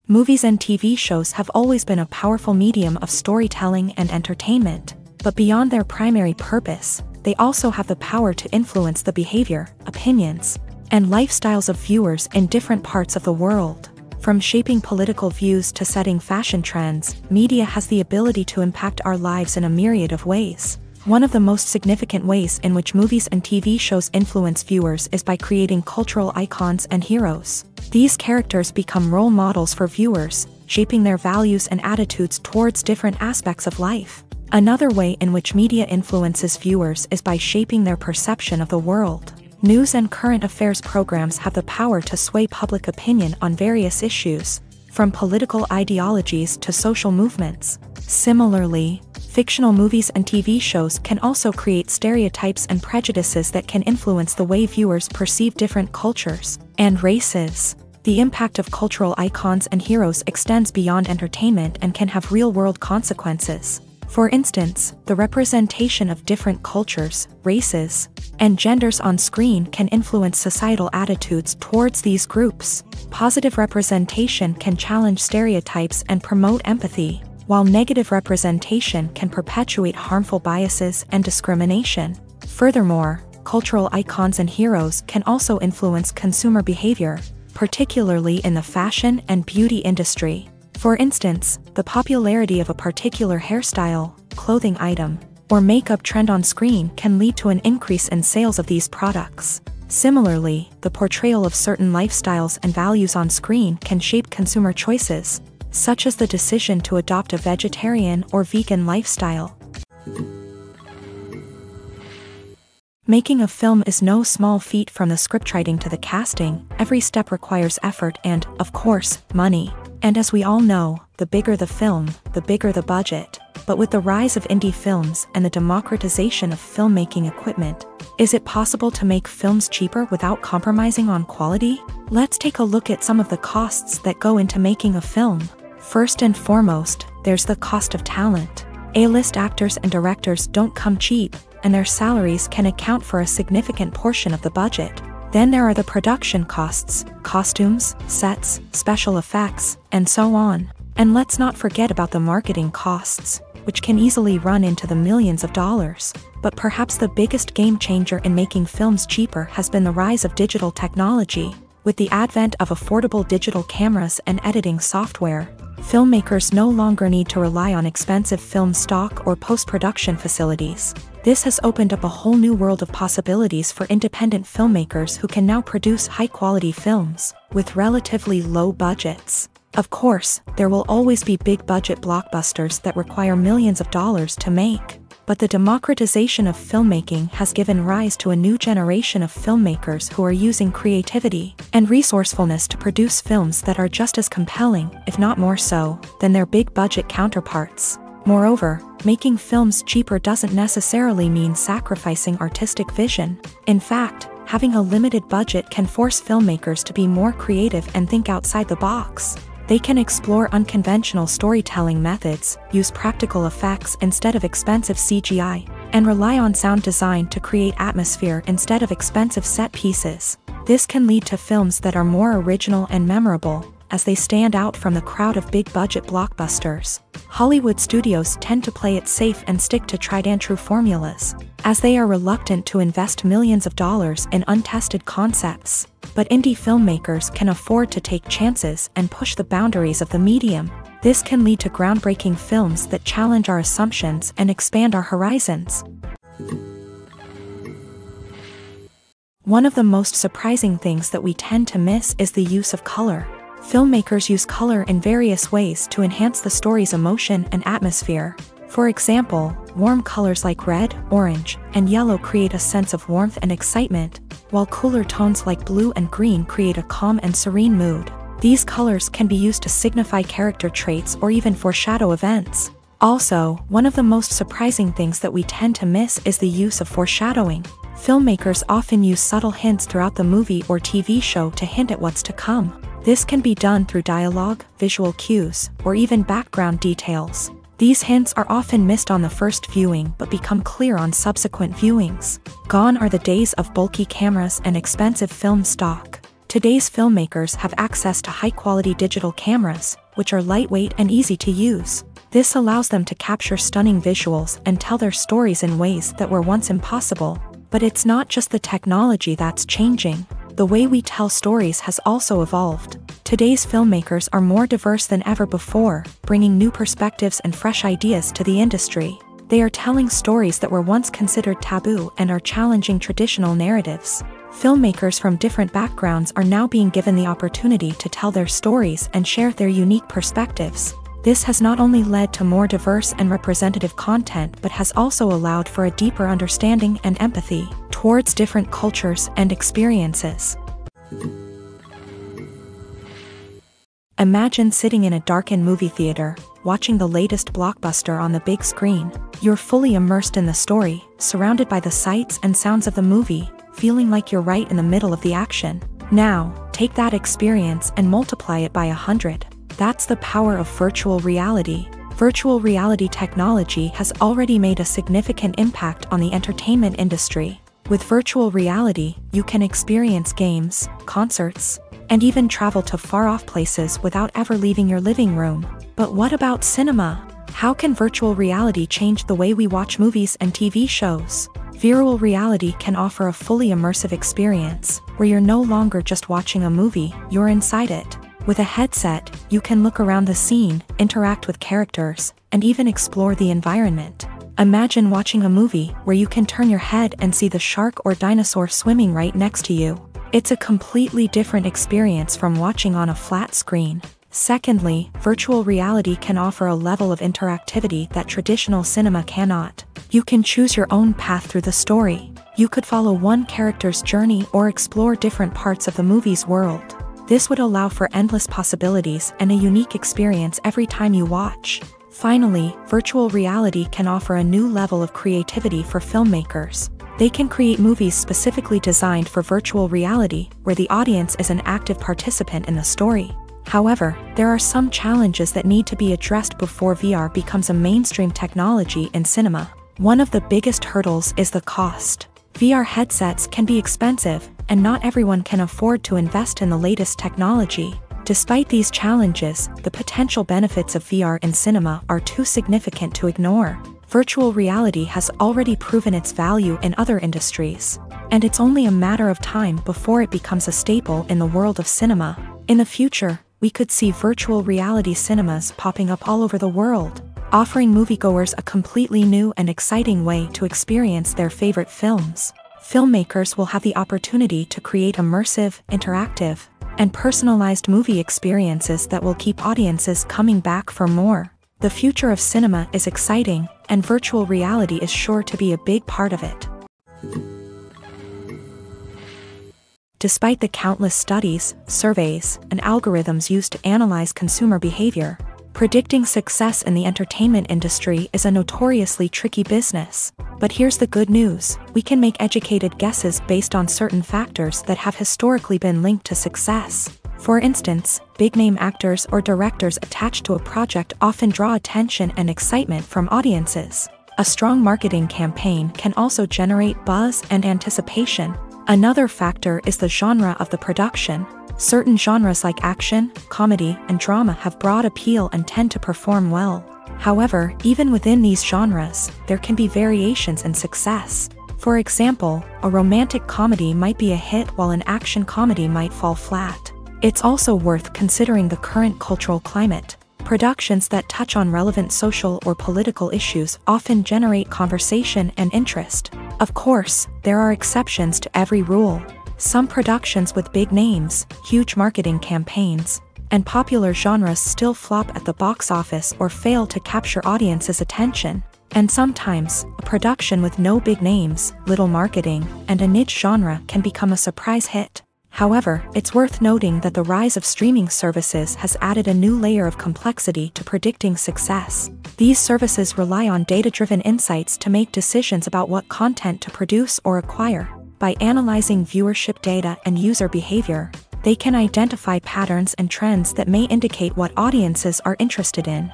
Movies and TV shows have always been a powerful medium of storytelling and entertainment, but beyond their primary purpose, they also have the power to influence the behavior, opinions, and lifestyles of viewers in different parts of the world. From shaping political views to setting fashion trends, media has the ability to impact our lives in a myriad of ways. One of the most significant ways in which movies and TV shows influence viewers is by creating cultural icons and heroes. These characters become role models for viewers, shaping their values and attitudes towards different aspects of life. Another way in which media influences viewers is by shaping their perception of the world. News and current affairs programs have the power to sway public opinion on various issues, from political ideologies to social movements. Similarly, fictional movies and TV shows can also create stereotypes and prejudices that can influence the way viewers perceive different cultures and races. The impact of cultural icons and heroes extends beyond entertainment and can have real-world consequences. For instance, the representation of different cultures, races, and genders on screen can influence societal attitudes towards these groups. Positive representation can challenge stereotypes and promote empathy, while negative representation can perpetuate harmful biases and discrimination. Furthermore, cultural icons and heroes can also influence consumer behavior, particularly in the fashion and beauty industry. For instance, the popularity of a particular hairstyle, clothing item, or makeup trend on screen can lead to an increase in sales of these products. Similarly, the portrayal of certain lifestyles and values on screen can shape consumer choices, such as the decision to adopt a vegetarian or vegan lifestyle. Making a film is no small feat. From the scriptwriting to the casting, every step requires effort and, of course, money. And as we all know, the bigger the film, the bigger the budget. But with the rise of indie films and the democratization of filmmaking equipment, is it possible to make films cheaper without compromising on quality? Let's take a look at some of the costs that go into making a film. First and foremost, there's the cost of talent. A-list actors and directors don't come cheap, and their salaries can account for a significant portion of the budget. Then there are the production costs, costumes, sets, special effects, and so on. And let's not forget about the marketing costs, which can easily run into the millions of dollars. But perhaps the biggest game changer in making films cheaper has been the rise of digital technology. With the advent of affordable digital cameras and editing software, filmmakers no longer need to rely on expensive film stock or post-production facilities. This has opened up a whole new world of possibilities for independent filmmakers who can now produce high-quality films with relatively low budgets. Of course, there will always be big-budget blockbusters that require millions of dollars to make. But the democratization of filmmaking has given rise to a new generation of filmmakers who are using creativity and resourcefulness to produce films that are just as compelling, if not more so, than their big-budget counterparts. Moreover, making films cheaper doesn't necessarily mean sacrificing artistic vision. In fact, having a limited budget can force filmmakers to be more creative and think outside the box. They can explore unconventional storytelling methods, use practical effects instead of expensive CGI, and rely on sound design to create atmosphere instead of expensive set pieces. This can lead to films that are more original and memorable, as they stand out from the crowd of big-budget blockbusters. Hollywood studios tend to play it safe and stick to tried-and-true formulas, as they are reluctant to invest millions of dollars in untested concepts. But indie filmmakers can afford to take chances and push the boundaries of the medium. This can lead to groundbreaking films that challenge our assumptions and expand our horizons. One of the most surprising things that we tend to miss is the use of color. Filmmakers use color in various ways to enhance the story's emotion and atmosphere. For example, warm colors like red, orange, and yellow create a sense of warmth and excitement, while cooler tones like blue and green create a calm and serene mood. These colors can be used to signify character traits or even foreshadow events. Also, one of the most surprising things that we tend to miss is the use of foreshadowing. Filmmakers often use subtle hints throughout the movie or TV show to hint at what's to come. This can be done through dialogue, visual cues, or even background details. These hints are often missed on the first viewing but become clear on subsequent viewings. Gone are the days of bulky cameras and expensive film stock. Today's filmmakers have access to high-quality digital cameras, which are lightweight and easy to use. This allows them to capture stunning visuals and tell their stories in ways that were once impossible. But it's not just the technology that's changing. The way we tell stories has also evolved. Today's filmmakers are more diverse than ever before, bringing new perspectives and fresh ideas to the industry. They are telling stories that were once considered taboo and are challenging traditional narratives. Filmmakers from different backgrounds are now being given the opportunity to tell their stories and share their unique perspectives. This has not only led to more diverse and representative content but has also allowed for a deeper understanding and empathy towards different cultures and experiences. Imagine sitting in a darkened movie theater, watching the latest blockbuster on the big screen. You're fully immersed in the story, surrounded by the sights and sounds of the movie, feeling like you're right in the middle of the action. Now, take that experience and multiply it by 100. That's the power of virtual reality. Virtual reality technology has already made a significant impact on the entertainment industry. With virtual reality, you can experience games, concerts, and even travel to far-off places without ever leaving your living room. But what about cinema? How can virtual reality change the way we watch movies and TV shows? Virtual reality can offer a fully immersive experience, where you're no longer just watching a movie, you're inside it. With a headset, you can look around the scene, interact with characters, and even explore the environment. Imagine watching a movie where you can turn your head and see the shark or dinosaur swimming right next to you. It's a completely different experience from watching on a flat screen. Secondly, virtual reality can offer a level of interactivity that traditional cinema cannot. You can choose your own path through the story. You could follow one character's journey or explore different parts of the movie's world. This would allow for endless possibilities and a unique experience every time you watch. Finally, virtual reality can offer a new level of creativity for filmmakers. They can create movies specifically designed for virtual reality, where the audience is an active participant in the story. However, there are some challenges that need to be addressed before VR becomes a mainstream technology in cinema. One of the biggest hurdles is the cost. VR headsets can be expensive, and not everyone can afford to invest in the latest technology. Despite these challenges, the potential benefits of VR in cinema are too significant to ignore. Virtual reality has already proven its value in other industries, and it's only a matter of time before it becomes a staple in the world of cinema. In the future, we could see virtual reality cinemas popping up all over the world, offering moviegoers a completely new and exciting way to experience their favorite films. Filmmakers will have the opportunity to create immersive, interactive, and personalized movie experiences that will keep audiences coming back for more. The future of cinema is exciting, and virtual reality is sure to be a big part of it. Despite the countless studies, surveys, and algorithms used to analyze consumer behavior, predicting success in the entertainment industry is a notoriously tricky business. But here's the good news: we can make educated guesses based on certain factors that have historically been linked to success. For instance, big-name actors or directors attached to a project often draw attention and excitement from audiences. A strong marketing campaign can also generate buzz and anticipation. Another factor is the genre of the production. Certain genres like action, comedy, and drama have broad appeal and tend to perform well. However, even within these genres, there can be variations in success. For example, a romantic comedy might be a hit while an action comedy might fall flat. It's also worth considering the current cultural climate. Productions that touch on relevant social or political issues often generate conversation and interest. Of course, there are exceptions to every rule. Some productions with big names, huge marketing campaigns, and popular genres still flop at the box office or fail to capture audiences' attention. And sometimes, a production with no big names, little marketing, and a niche genre can become a surprise hit. However, it's worth noting that the rise of streaming services has added a new layer of complexity to predicting success. These services rely on data-driven insights to make decisions about what content to produce or acquire. By analyzing viewership data and user behavior, they can identify patterns and trends that may indicate what audiences are interested in.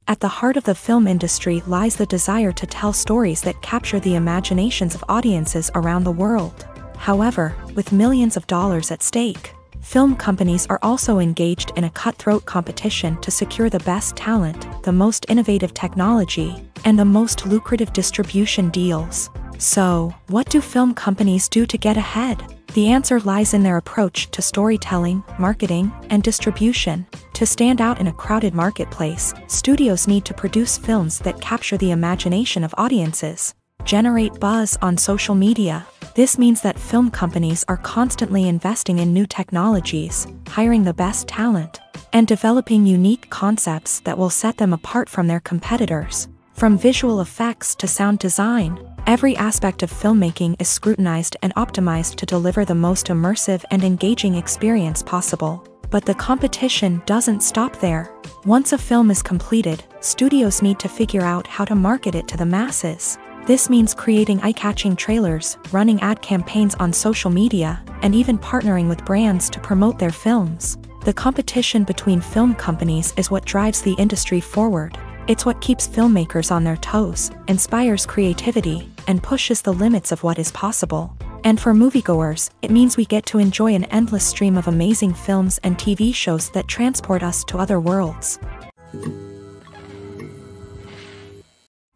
At the heart of the film industry lies the desire to tell stories that capture the imaginations of audiences around the world. However, with millions of dollars at stake, film companies are also engaged in a cutthroat competition to secure the best talent, the most innovative technology, and the most lucrative distribution deals. So, what do film companies do to get ahead? The answer lies in their approach to storytelling, marketing, and distribution. To stand out in a crowded marketplace, studios need to produce films that capture the imagination of audiences, generate buzz on social media. This means that film companies are constantly investing in new technologies, hiring the best talent, and developing unique concepts that will set them apart from their competitors. From visual effects to sound design, every aspect of filmmaking is scrutinized and optimized to deliver the most immersive and engaging experience possible. But the competition doesn't stop there. Once a film is completed, studios need to figure out how to market it to the masses. This means creating eye-catching trailers, running ad campaigns on social media, and even partnering with brands to promote their films. The competition between film companies is what drives the industry forward. It's what keeps filmmakers on their toes, inspires creativity, and pushes the limits of what is possible. And for moviegoers, it means we get to enjoy an endless stream of amazing films and TV shows that transport us to other worlds.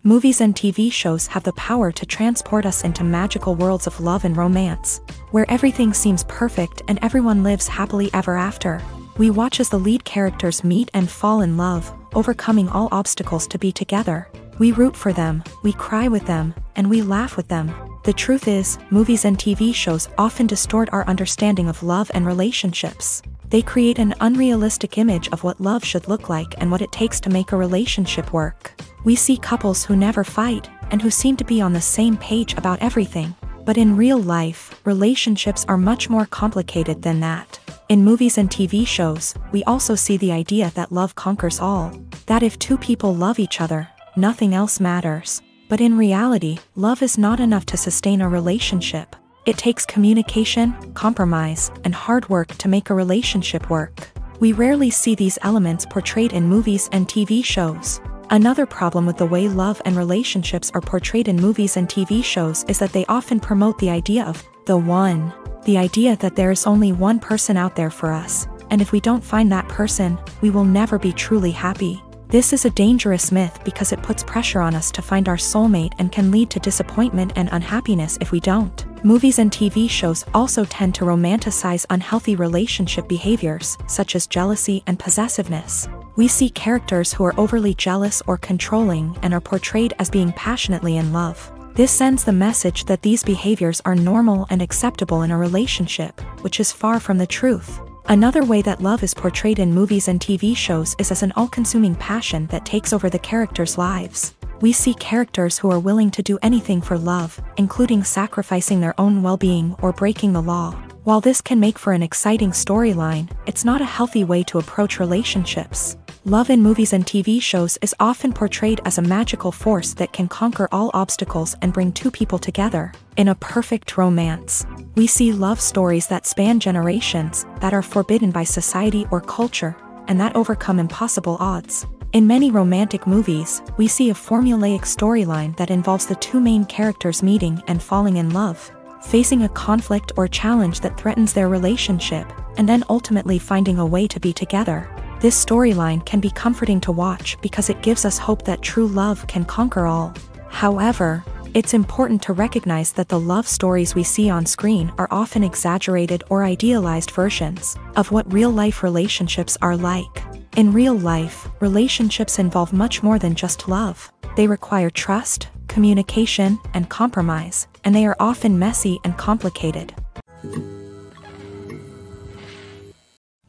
Movies and TV shows have the power to transport us into magical worlds of love and romance, where everything seems perfect and everyone lives happily ever after. We watch as the lead characters meet and fall in love, overcoming all obstacles to be together. We root for them, we cry with them, and we laugh with them. The truth is, movies and TV shows often distort our understanding of love and relationships. They create an unrealistic image of what love should look like and what it takes to make a relationship work. We see couples who never fight, and who seem to be on the same page about everything. But in real life, relationships are much more complicated than that. In movies and TV shows, we also see the idea that love conquers all. That if two people love each other, nothing else matters. But in reality, love is not enough to sustain a relationship. It takes communication, compromise, and hard work to make a relationship work. We rarely see these elements portrayed in movies and TV shows. Another problem with the way love and relationships are portrayed in movies and TV shows is that they often promote the idea of the one. The idea that there is only one person out there for us, and if we don't find that person, we will never be truly happy. This is a dangerous myth because it puts pressure on us to find our soulmate and can lead to disappointment and unhappiness if we don't. Movies and TV shows also tend to romanticize unhealthy relationship behaviors, such as jealousy and possessiveness. We see characters who are overly jealous or controlling and are portrayed as being passionately in love. This sends the message that these behaviors are normal and acceptable in a relationship, which is far from the truth. Another way that love is portrayed in movies and TV shows is as an all-consuming passion that takes over the characters' lives. We see characters who are willing to do anything for love, including sacrificing their own well-being or breaking the law. While this can make for an exciting storyline, it's not a healthy way to approach relationships. Love in movies and TV shows is often portrayed as a magical force that can conquer all obstacles and bring two people together in a perfect romance. We see love stories that span generations, that are forbidden by society or culture, and that overcome impossible odds. In many romantic movies, we see a formulaic storyline that involves the two main characters meeting and falling in love, facing a conflict or challenge that threatens their relationship, and then ultimately finding a way to be together. This storyline can be comforting to watch because it gives us hope that true love can conquer all. However, it's important to recognize that the love stories we see on screen are often exaggerated or idealized versions of what real-life relationships are like. In real life, relationships involve much more than just love. They require trust, communication, and compromise, and they are often messy and complicated.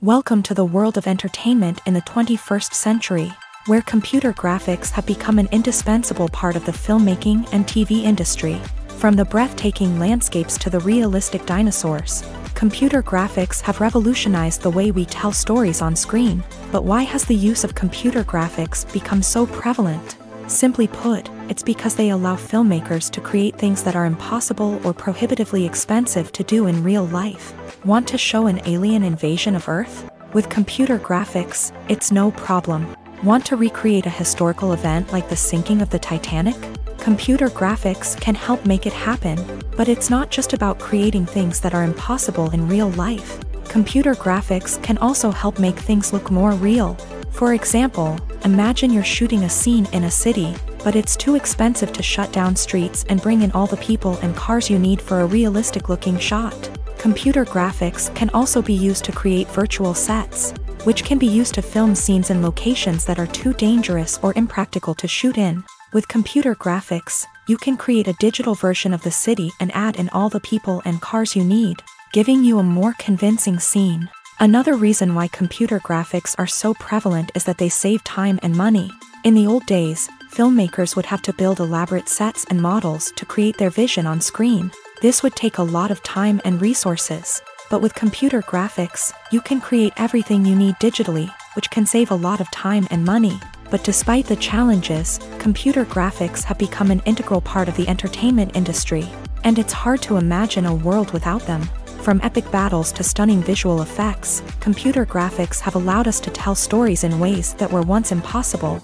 Welcome to the world of entertainment in the 21st century, where computer graphics have become an indispensable part of the filmmaking and TV industry. From the breathtaking landscapes to the realistic dinosaurs, computer graphics have revolutionized the way we tell stories on screen. But why has the use of computer graphics become so prevalent? Simply put, it's because they allow filmmakers to create things that are impossible or prohibitively expensive to do in real life. Want to show an alien invasion of Earth? With computer graphics, it's no problem. Want to recreate a historical event like the sinking of the Titanic? Computer graphics can help make it happen, but it's not just about creating things that are impossible in real life. Computer graphics can also help make things look more real. For example, imagine you're shooting a scene in a city, but it's too expensive to shut down streets and bring in all the people and cars you need for a realistic-looking shot. Computer graphics can also be used to create virtual sets, which can be used to film scenes in locations that are too dangerous or impractical to shoot in. With computer graphics, you can create a digital version of the city and add in all the people and cars you need, giving you a more convincing scene. Another reason why computer graphics are so prevalent is that they save time and money. In the old days, filmmakers would have to build elaborate sets and models to create their vision on screen. This would take a lot of time and resources. But with computer graphics, you can create everything you need digitally, which can save a lot of time and money. But despite the challenges, computer graphics have become an integral part of the entertainment industry, and it's hard to imagine a world without them. From epic battles to stunning visual effects, computer graphics have allowed us to tell stories in ways that were once impossible.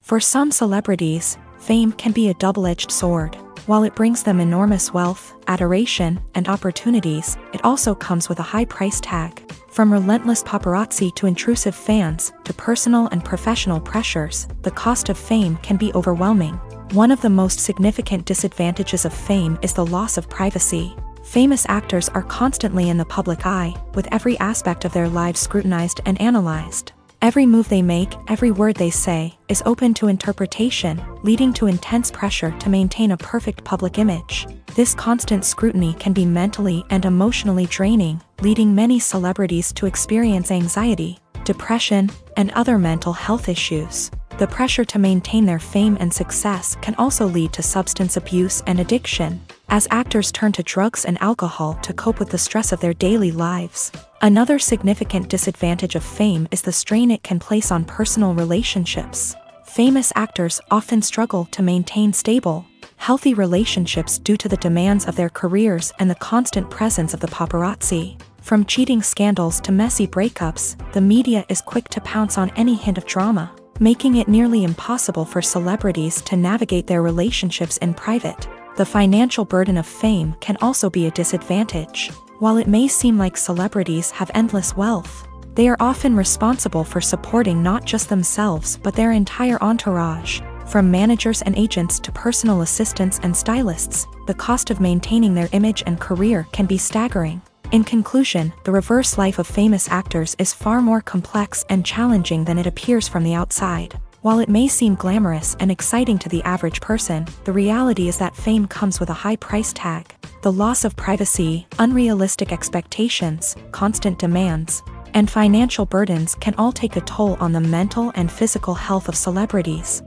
For some celebrities, fame can be a double-edged sword. While it brings them enormous wealth, adoration, and opportunities, it also comes with a high price tag. From relentless paparazzi to intrusive fans, to personal and professional pressures, the cost of fame can be overwhelming. One of the most significant disadvantages of fame is the loss of privacy. Famous actors are constantly in the public eye, with every aspect of their lives scrutinized and analyzed. Every move they make, every word they say, is open to interpretation, leading to intense pressure to maintain a perfect public image. This constant scrutiny can be mentally and emotionally draining, leading many celebrities to experience anxiety, depression, and other mental health issues. The pressure to maintain their fame and success can also lead to substance abuse and addiction, as actors turn to drugs and alcohol to cope with the stress of their daily lives. Another significant disadvantage of fame is the strain it can place on personal relationships. Famous actors often struggle to maintain stable, healthy relationships due to the demands of their careers and the constant presence of the paparazzi. From cheating scandals to messy breakups, the media is quick to pounce on any hint of drama, making it nearly impossible for celebrities to navigate their relationships in private. The financial burden of fame can also be a disadvantage. While it may seem like celebrities have endless wealth, they are often responsible for supporting not just themselves but their entire entourage. From managers and agents to personal assistants and stylists, the cost of maintaining their image and career can be staggering. In conclusion, the reverse life of famous actors is far more complex and challenging than it appears from the outside. While it may seem glamorous and exciting to the average person, the reality is that fame comes with a high price tag. The loss of privacy, unrealistic expectations, constant demands, and financial burdens can all take a toll on the mental and physical health of celebrities.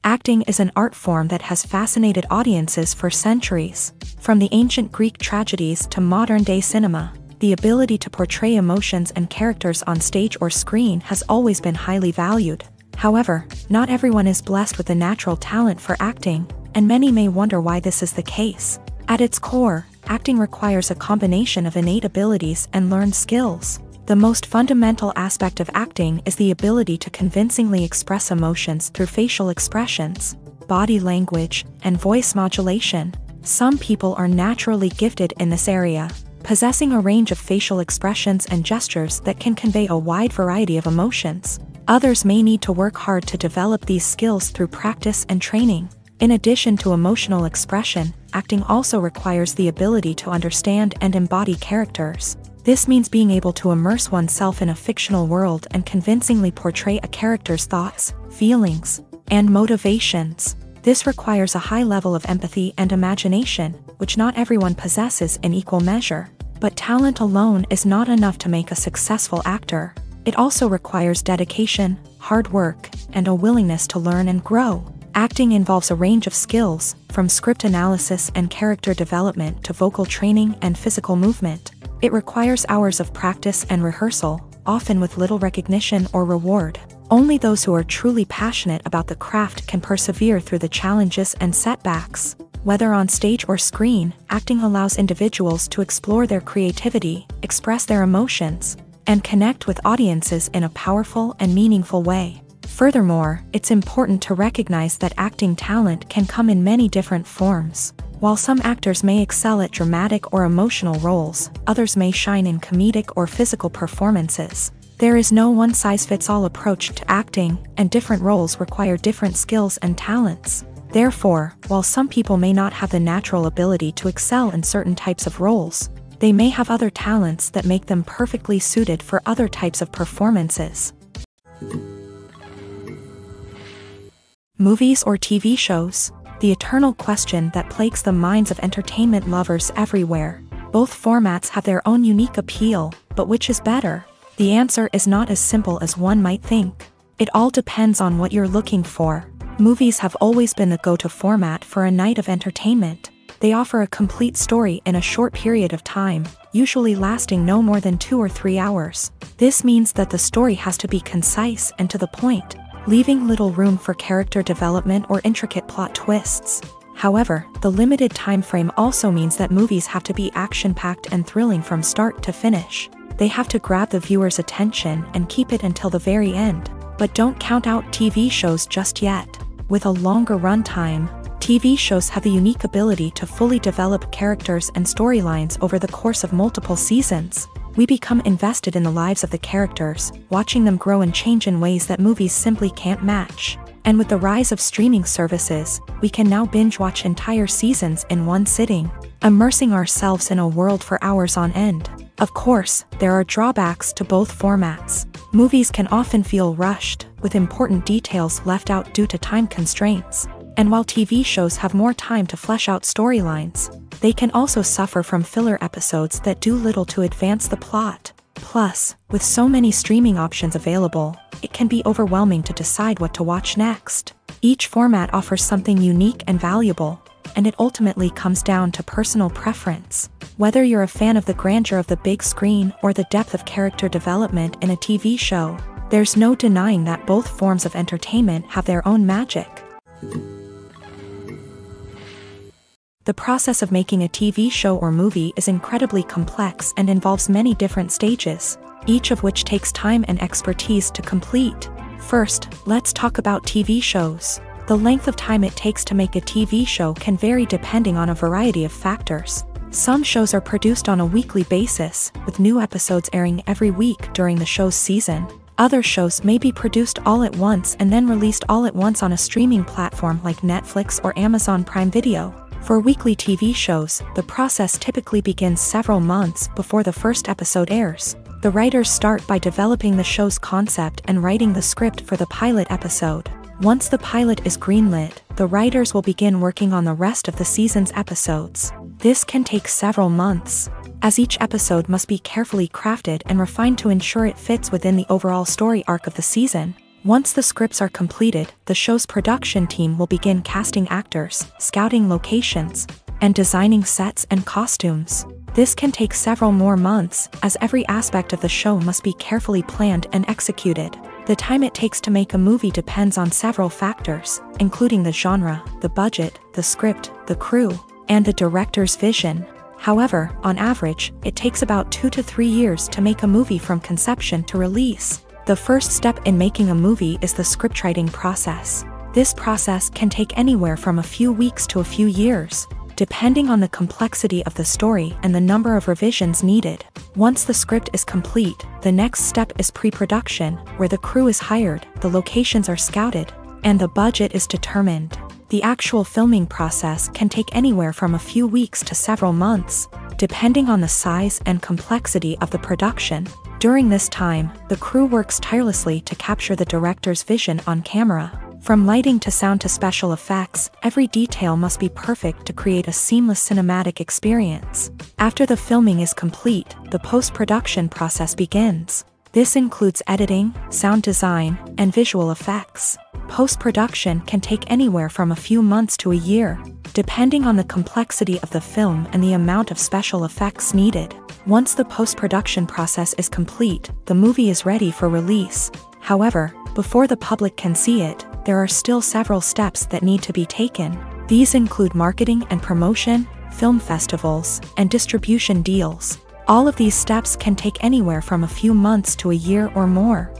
Acting is an art form that has fascinated audiences for centuries. From the ancient Greek tragedies to modern-day cinema, the ability to portray emotions and characters on stage or screen has always been highly valued. However, not everyone is blessed with the natural talent for acting, and many may wonder why this is the case. At its core, acting requires a combination of innate abilities and learned skills. The most fundamental aspect of acting is the ability to convincingly express emotions through facial expressions, body language, and voice modulation. Some people are naturally gifted in this area, possessing a range of facial expressions and gestures that can convey a wide variety of emotions. Others may need to work hard to develop these skills through practice and training. In addition to emotional expression, acting also requires the ability to understand and embody characters. This means being able to immerse oneself in a fictional world and convincingly portray a character's thoughts, feelings, and motivations. This requires a high level of empathy and imagination, which not everyone possesses in equal measure. But talent alone is not enough to make a successful actor. It also requires dedication, hard work, and a willingness to learn and grow. Acting involves a range of skills, from script analysis and character development to vocal training and physical movement. It requires hours of practice and rehearsal, often with little recognition or reward. Only those who are truly passionate about the craft can persevere through the challenges and setbacks. Whether on stage or screen, acting allows individuals to explore their creativity, express their emotions, and connect with audiences in a powerful and meaningful way. Furthermore, it's important to recognize that acting talent can come in many different forms. While some actors may excel at dramatic or emotional roles, others may shine in comedic or physical performances. There is no one-size-fits-all approach to acting, and different roles require different skills and talents. Therefore, while some people may not have the natural ability to excel in certain types of roles, they may have other talents that make them perfectly suited for other types of performances. Movies or TV shows? The eternal question that plagues the minds of entertainment lovers everywhere. Both formats have their own unique appeal, but which is better? The answer is not as simple as one might think. It all depends on what you're looking for. Movies have always been the go-to format for a night of entertainment. They offer a complete story in a short period of time, usually lasting no more than 2 or 3 hours. This means that the story has to be concise and to the point, leaving little room for character development or intricate plot twists. However, the limited time frame also means that movies have to be action-packed and thrilling from start to finish. They have to grab the viewer's attention and keep it until the very end. But don't count out TV shows just yet. With a longer runtime, TV shows have the unique ability to fully develop characters and storylines over the course of multiple seasons. We become invested in the lives of the characters, watching them grow and change in ways that movies simply can't match. And with the rise of streaming services, we can now binge-watch entire seasons in one sitting, immersing ourselves in a world for hours on end. Of course, there are drawbacks to both formats. Movies can often feel rushed, with important details left out due to time constraints. And while TV shows have more time to flesh out storylines, they can also suffer from filler episodes that do little to advance the plot. Plus, with so many streaming options available, it can be overwhelming to decide what to watch next. Each format offers something unique and valuable, and it ultimately comes down to personal preference. Whether you're a fan of the grandeur of the big screen or the depth of character development in a TV show, there's no denying that both forms of entertainment have their own magic. The process of making a TV show or movie is incredibly complex and involves many different stages, each of which takes time and expertise to complete. First, let's talk about TV shows. The length of time it takes to make a TV show can vary depending on a variety of factors. Some shows are produced on a weekly basis, with new episodes airing every week during the show's season. Other shows may be produced all at once and then released all at once on a streaming platform like Netflix or Amazon Prime Video. For weekly TV shows, the process typically begins several months before the first episode airs. The writers start by developing the show's concept and writing the script for the pilot episode. Once the pilot is greenlit, the writers will begin working on the rest of the season's episodes. This can take several months, as each episode must be carefully crafted and refined to ensure it fits within the overall story arc of the season. Once the scripts are completed, the show's production team will begin casting actors, scouting locations, and designing sets and costumes. This can take several more months, as every aspect of the show must be carefully planned and executed. The time it takes to make a movie depends on several factors, including the genre, the budget, the script, the crew, and the director's vision. However, on average, it takes about 2 to 3 years to make a movie from conception to release. The first step in making a movie is the scriptwriting process. This process can take anywhere from a few weeks to a few years, depending on the complexity of the story and the number of revisions needed. Once the script is complete, the next step is pre-production, where the crew is hired, the locations are scouted, and the budget is determined. The actual filming process can take anywhere from a few weeks to several months, depending on the size and complexity of the production. During this time, the crew works tirelessly to capture the director's vision on camera. From lighting to sound to special effects, every detail must be perfect to create a seamless cinematic experience. After the filming is complete, the post-production process begins. This includes editing, sound design, and visual effects. Post-production can take anywhere from a few months to a year, depending on the complexity of the film and the amount of special effects needed. Once the post-production process is complete, the movie is ready for release. However, before the public can see it, there are still several steps that need to be taken. These include marketing and promotion, film festivals, and distribution deals. All of these steps can take anywhere from a few months to a year or more.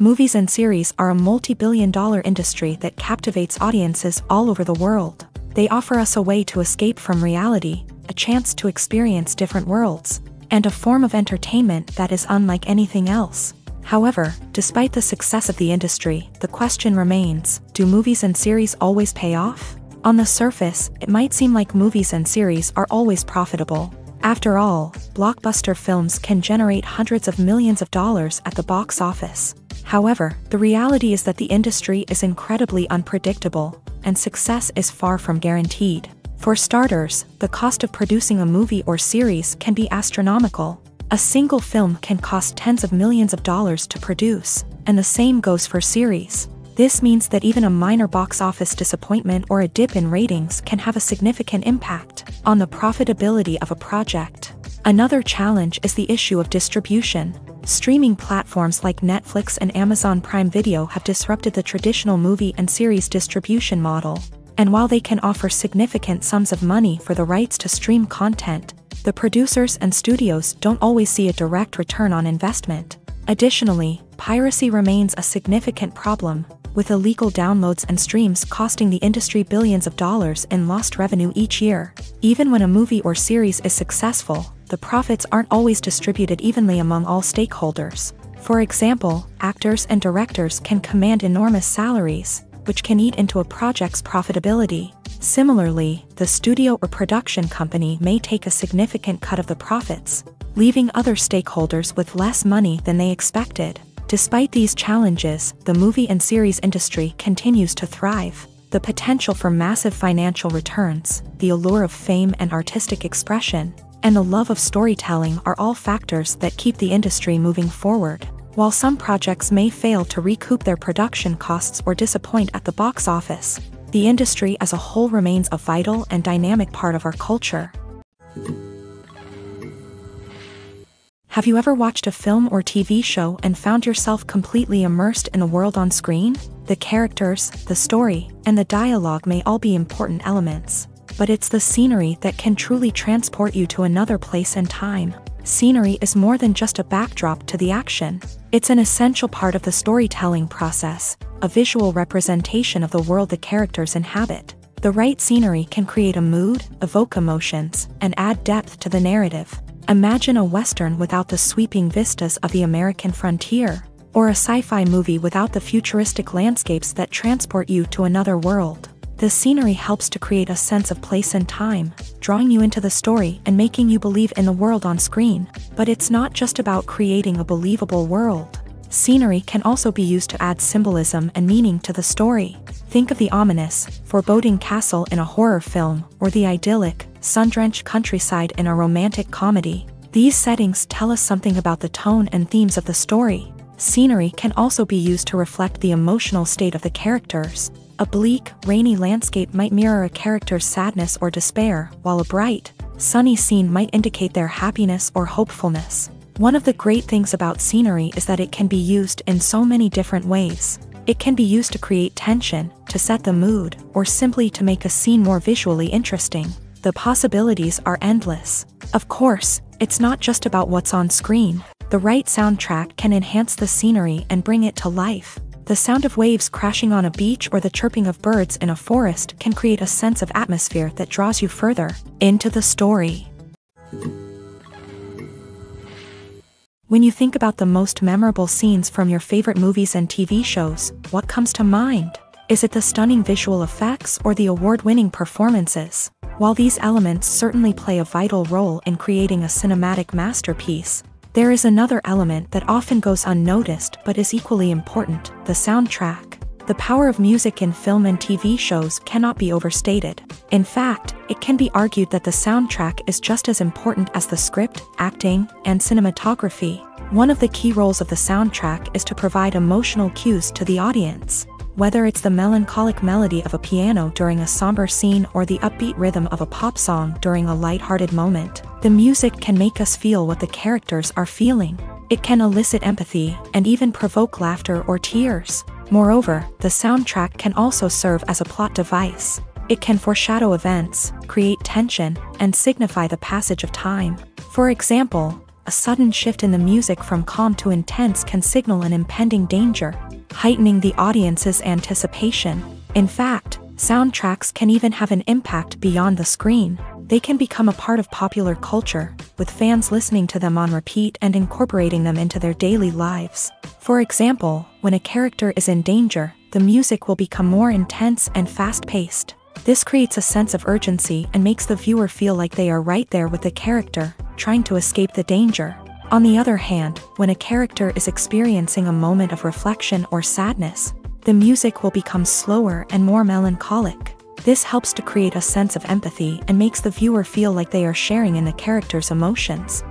Movies and series are a multi-billion-dollar industry that captivates audiences all over the world. They offer us a way to escape from reality, a chance to experience different worlds, and a form of entertainment that is unlike anything else. However, despite the success of the industry, the question remains, do movies and series always pay off? On the surface, it might seem like movies and series are always profitable. After all, blockbuster films can generate hundreds of millions of dollars at the box office. However, the reality is that the industry is incredibly unpredictable, and success is far from guaranteed. For starters, the cost of producing a movie or series can be astronomical. A single film can cost tens of millions of dollars to produce, and the same goes for series. This means that even a minor box office disappointment or a dip in ratings can have a significant impact on the profitability of a project. Another challenge is the issue of distribution. Streaming platforms like Netflix and Amazon Prime Video have disrupted the traditional movie and series distribution model. And while they can offer significant sums of money for the rights to stream content, the producers and studios don't always see a direct return on investment. Additionally, piracy remains a significant problem, with illegal downloads and streams costing the industry billions of dollars in lost revenue each year. Even when a movie or series is successful, the profits aren't always distributed evenly among all stakeholders. For example, actors and directors can command enormous salaries, which can eat into a project's profitability. Similarly, the studio or production company may take a significant cut of the profits, leaving other stakeholders with less money than they expected. Despite these challenges, the movie and series industry continues to thrive. The potential for massive financial returns, the allure of fame and artistic expression, and the love of storytelling are all factors that keep the industry moving forward. While some projects may fail to recoup their production costs or disappoint at the box office, the industry as a whole remains a vital and dynamic part of our culture. Have you ever watched a film or TV show and found yourself completely immersed in the world on screen? The characters, the story, and the dialogue may all be important elements. But it's the scenery that can truly transport you to another place and time. Scenery is more than just a backdrop to the action. It's an essential part of the storytelling process, a visual representation of the world the characters inhabit. The right scenery can create a mood, evoke emotions, and add depth to the narrative. Imagine a Western without the sweeping vistas of the American frontier, or a sci-fi movie without the futuristic landscapes that transport you to another world. The scenery helps to create a sense of place and time, drawing you into the story and making you believe in the world on screen. But it's not just about creating a believable world. Scenery can also be used to add symbolism and meaning to the story. Think of the ominous, foreboding castle in a horror film, or the idyllic, sun-drenched countryside in a romantic comedy. These settings tell us something about the tone and themes of the story. Scenery can also be used to reflect the emotional state of the characters. A bleak, rainy landscape might mirror a character's sadness or despair, while a bright, sunny scene might indicate their happiness or hopefulness. One of the great things about scenery is that it can be used in so many different ways. It can be used to create tension, to set the mood, or simply to make a scene more visually interesting. The possibilities are endless. Of course, it's not just about what's on screen. The right soundtrack can enhance the scenery and bring it to life. The sound of waves crashing on a beach or the chirping of birds in a forest can create a sense of atmosphere that draws you further into the story. When you think about the most memorable scenes from your favorite movies and TV shows, what comes to mind? Is it the stunning visual effects or the award-winning performances? While these elements certainly play a vital role in creating a cinematic masterpiece, there is another element that often goes unnoticed but is equally important: the soundtrack. The power of music in film and TV shows cannot be overstated. In fact, it can be argued that the soundtrack is just as important as the script, acting, and cinematography. One of the key roles of the soundtrack is to provide emotional cues to the audience. Whether it's the melancholic melody of a piano during a somber scene or the upbeat rhythm of a pop song during a lighthearted moment, the music can make us feel what the characters are feeling. It can elicit empathy and even provoke laughter or tears. Moreover, the soundtrack can also serve as a plot device. It can foreshadow events, create tension, and signify the passage of time. For example, a sudden shift in the music from calm to intense can signal an impending danger, heightening the audience's anticipation. In fact, soundtracks can even have an impact beyond the screen. They can become a part of popular culture, with fans listening to them on repeat and incorporating them into their daily lives. For example, when a character is in danger, the music will become more intense and fast-paced. This creates a sense of urgency and makes the viewer feel like they are right there with the character, trying to escape the danger. On the other hand, when a character is experiencing a moment of reflection or sadness, the music will become slower and more melancholic. This helps to create a sense of empathy and makes the viewer feel like they are sharing in the character's emotions.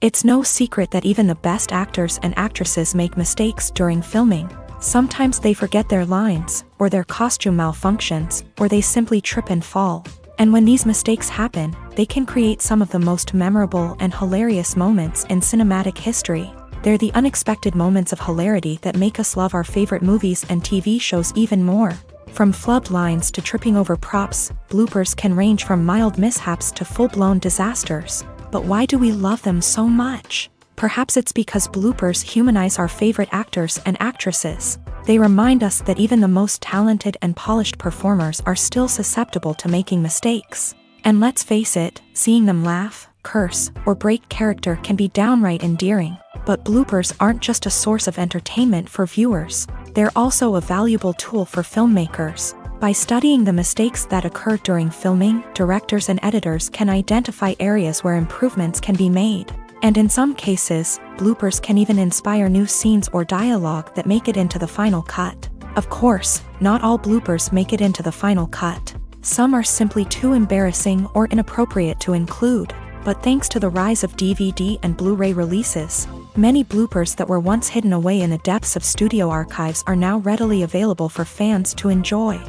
It's no secret that even the best actors and actresses make mistakes during filming. Sometimes they forget their lines, or their costume malfunctions, or they simply trip and fall. And when these mistakes happen, they can create some of the most memorable and hilarious moments in cinematic history. They're the unexpected moments of hilarity that make us love our favorite movies and TV shows even more. From flubbed lines to tripping over props, bloopers can range from mild mishaps to full-blown disasters. But why do we love them so much? Perhaps it's because bloopers humanize our favorite actors and actresses. They remind us that even the most talented and polished performers are still susceptible to making mistakes. And let's face it, seeing them laugh, curse, or break character can be downright endearing. But bloopers aren't just a source of entertainment for viewers. They're also a valuable tool for filmmakers. By studying the mistakes that occur during filming, directors and editors can identify areas where improvements can be made. And in some cases, bloopers can even inspire new scenes or dialogue that make it into the final cut. Of course, not all bloopers make it into the final cut. Some are simply too embarrassing or inappropriate to include. But thanks to the rise of DVD and Blu-ray releases, many bloopers that were once hidden away in the depths of studio archives are now readily available for fans to enjoy.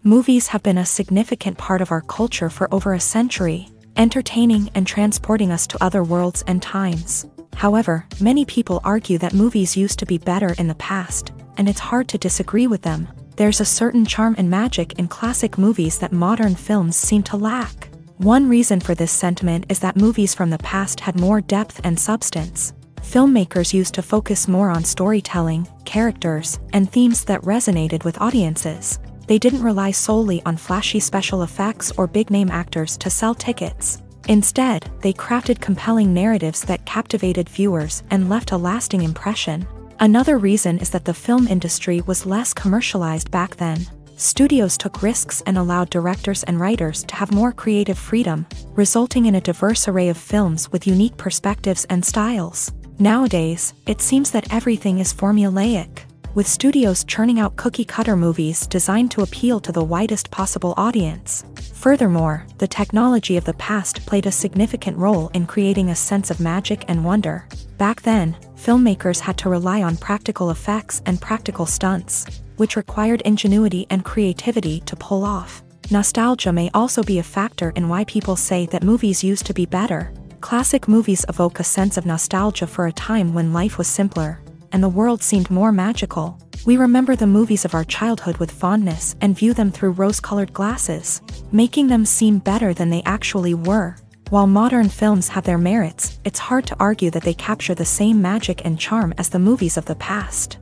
Movies have been a significant part of our culture for over a century. entertaining and transporting us to other worlds and times. However, many people argue that movies used to be better in the past, and it's hard to disagree with them. There's a certain charm and magic in classic movies that modern films seem to lack. One reason for this sentiment is that movies from the past had more depth and substance. Filmmakers used to focus more on storytelling, characters, and themes that resonated with audiences. They didn't rely solely on flashy special effects or big-name actors to sell tickets. Instead, they crafted compelling narratives that captivated viewers and left a lasting impression. Another reason is that the film industry was less commercialized back then. Studios took risks and allowed directors and writers to have more creative freedom, resulting in a diverse array of films with unique perspectives and styles. Nowadays, it seems that everything is formulaic, with studios churning out cookie-cutter movies designed to appeal to the widest possible audience. Furthermore, the technology of the past played a significant role in creating a sense of magic and wonder. Back then, filmmakers had to rely on practical effects and practical stunts, which required ingenuity and creativity to pull off. Nostalgia may also be a factor in why people say that movies used to be better. Classic movies evoke a sense of nostalgia for a time when life was simpler, and the world seemed more magical. We remember the movies of our childhood with fondness and view them through rose-colored glasses, making them seem better than they actually were. While modern films have their merits, it's hard to argue that they capture the same magic and charm as the movies of the past.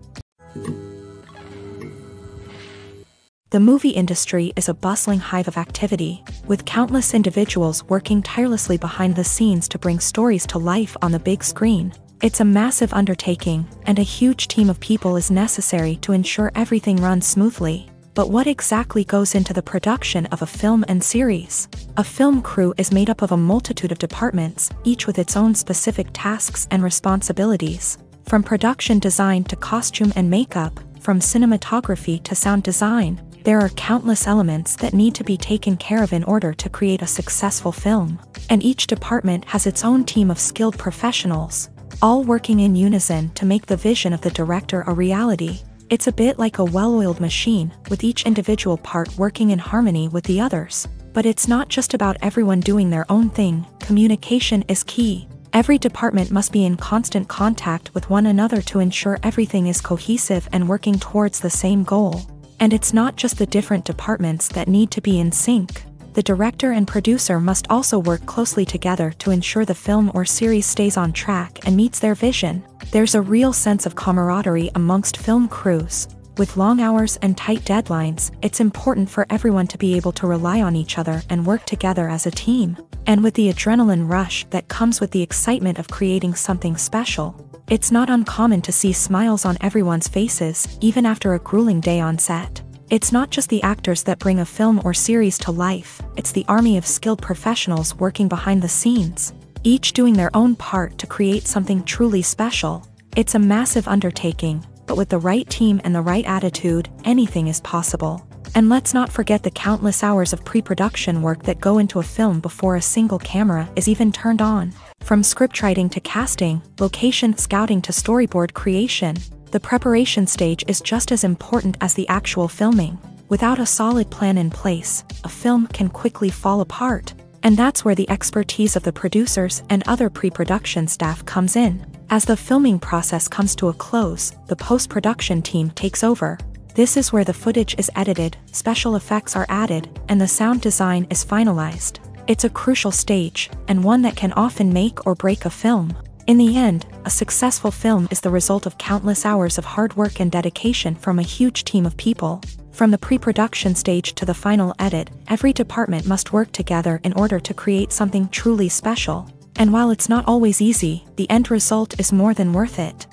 The movie industry is a bustling hive of activity, with countless individuals working tirelessly behind the scenes to bring stories to life on the big screen. It's a massive undertaking, and a huge team of people is necessary to ensure everything runs smoothly. But what exactly goes into the production of a film and series? A film crew is made up of a multitude of departments, each with its own specific tasks and responsibilities. From production design to costume and makeup, from cinematography to sound design, there are countless elements that need to be taken care of in order to create a successful film. And each department has its own team of skilled professionals, all working in unison to make the vision of the director a reality. It's a bit like a well-oiled machine, with each individual part working in harmony with the others. But it's not just about everyone doing their own thing. Communication is key. Every department must be in constant contact with one another to ensure everything is cohesive and working towards the same goal. And it's not just the different departments that need to be in sync. The director and producer must also work closely together to ensure the film or series stays on track and meets their vision. There's a real sense of camaraderie amongst film crews. With long hours and tight deadlines, it's important for everyone to be able to rely on each other and work together as a team. And with the adrenaline rush that comes with the excitement of creating something special, it's not uncommon to see smiles on everyone's faces, even after a grueling day on set. It's not just the actors that bring a film or series to life, it's the army of skilled professionals working behind the scenes, each doing their own part to create something truly special. It's a massive undertaking, but with the right team and the right attitude, anything is possible. And let's not forget the countless hours of pre-production work that go into a film before a single camera is even turned on. From scriptwriting to casting, location scouting to storyboard creation, the preparation stage is just as important as the actual filming. Without a solid plan in place, a film can quickly fall apart. And that's where the expertise of the producers and other pre-production staff comes in. As the filming process comes to a close, the post-production team takes over. This is where the footage is edited, special effects are added, and the sound design is finalized. It's a crucial stage, and one that can often make or break a film. In the end, a successful film is the result of countless hours of hard work and dedication from a huge team of people. From the pre-production stage to the final edit, every department must work together in order to create something truly special. And while it's not always easy, the end result is more than worth it.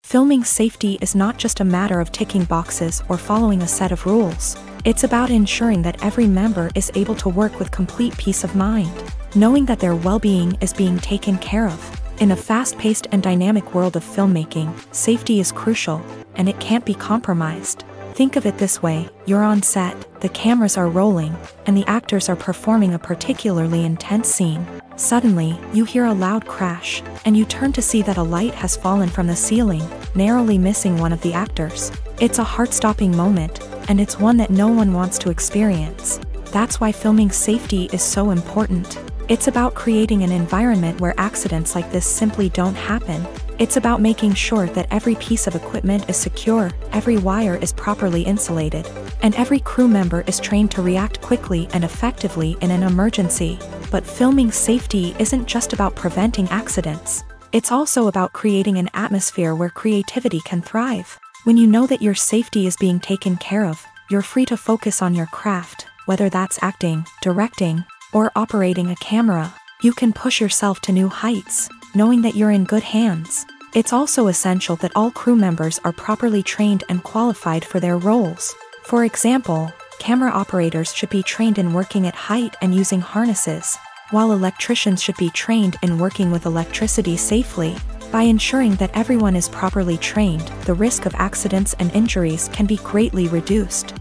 Filming safety is not just a matter of ticking boxes or following a set of rules. It's about ensuring that every member is able to work with complete peace of mind, knowing that their well-being is being taken care of. In a fast-paced and dynamic world of filmmaking, safety is crucial, and it can't be compromised. Think of it this way: you're on set, the cameras are rolling, and the actors are performing a particularly intense scene. Suddenly, you hear a loud crash, and you turn to see that a light has fallen from the ceiling, narrowly missing one of the actors. It's a heart-stopping moment, and it's one that no one wants to experience. That's why filming safety is so important. It's about creating an environment where accidents like this simply don't happen. It's about making sure that every piece of equipment is secure, every wire is properly insulated, and every crew member is trained to react quickly and effectively in an emergency. But filming safety isn't just about preventing accidents. It's also about creating an atmosphere where creativity can thrive. When you know that your safety is being taken care of, you're free to focus on your craft, whether that's acting, directing, or operating a camera. You can push yourself to new heights, knowing that you're in good hands. It's also essential that all crew members are properly trained and qualified for their roles. For example, camera operators should be trained in working at height and using harnesses, while electricians should be trained in working with electricity safely. By ensuring that everyone is properly trained, the risk of accidents and injuries can be greatly reduced.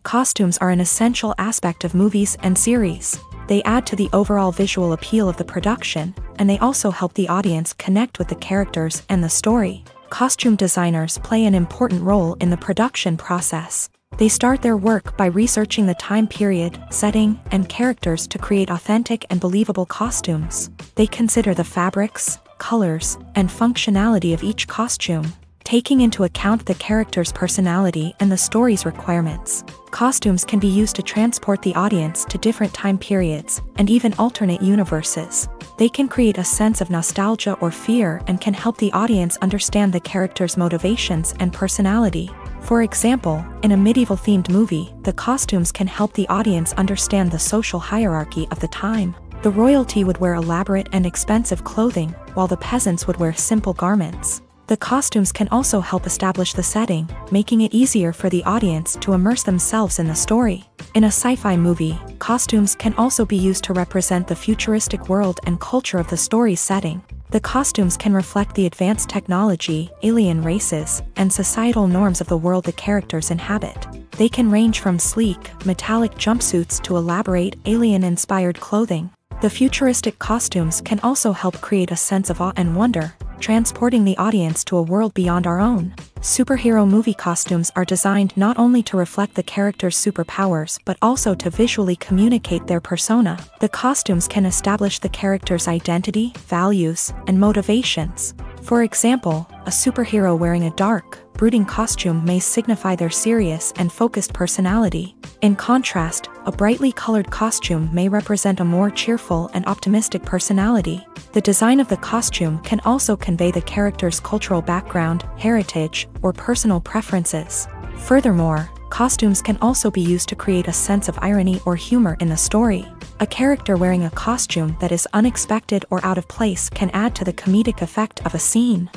Costumes are an essential aspect of movies and series. They add to the overall visual appeal of the production, and they also help the audience connect with the characters and the story. Costume designers play an important role in the production process. They start their work by researching the time period, setting, and characters to create authentic and believable costumes. They consider the fabrics, colors, and functionality of each costume, taking into account the character's personality and the story's requirements. Costumes can be used to transport the audience to different time periods, and even alternate universes. They can create a sense of nostalgia or fear and can help the audience understand the character's motivations and personality. For example, in a medieval-themed movie, the costumes can help the audience understand the social hierarchy of the time. The royalty would wear elaborate and expensive clothing, while the peasants would wear simple garments. The costumes can also help establish the setting, making it easier for the audience to immerse themselves in the story. In a sci-fi movie, costumes can also be used to represent the futuristic world and culture of the story's setting. The costumes can reflect the advanced technology, alien races, and societal norms of the world the characters inhabit. They can range from sleek, metallic jumpsuits to elaborate, alien-inspired clothing. The futuristic costumes can also help create a sense of awe and wonder, transporting the audience to a world beyond our own. Superhero movie costumes are designed not only to reflect the character's superpowers but also to visually communicate their persona. The costumes can establish the character's identity, values, and motivations. For example, a superhero wearing a dark, brooding costume may signify their serious and focused personality. In contrast, a brightly colored costume may represent a more cheerful and optimistic personality. The design of the costume can also convey the character's cultural background, heritage, or personal preferences. Furthermore, costumes can also be used to create a sense of irony or humor in the story. A character wearing a costume that is unexpected or out of place can add to the comedic effect of a scene.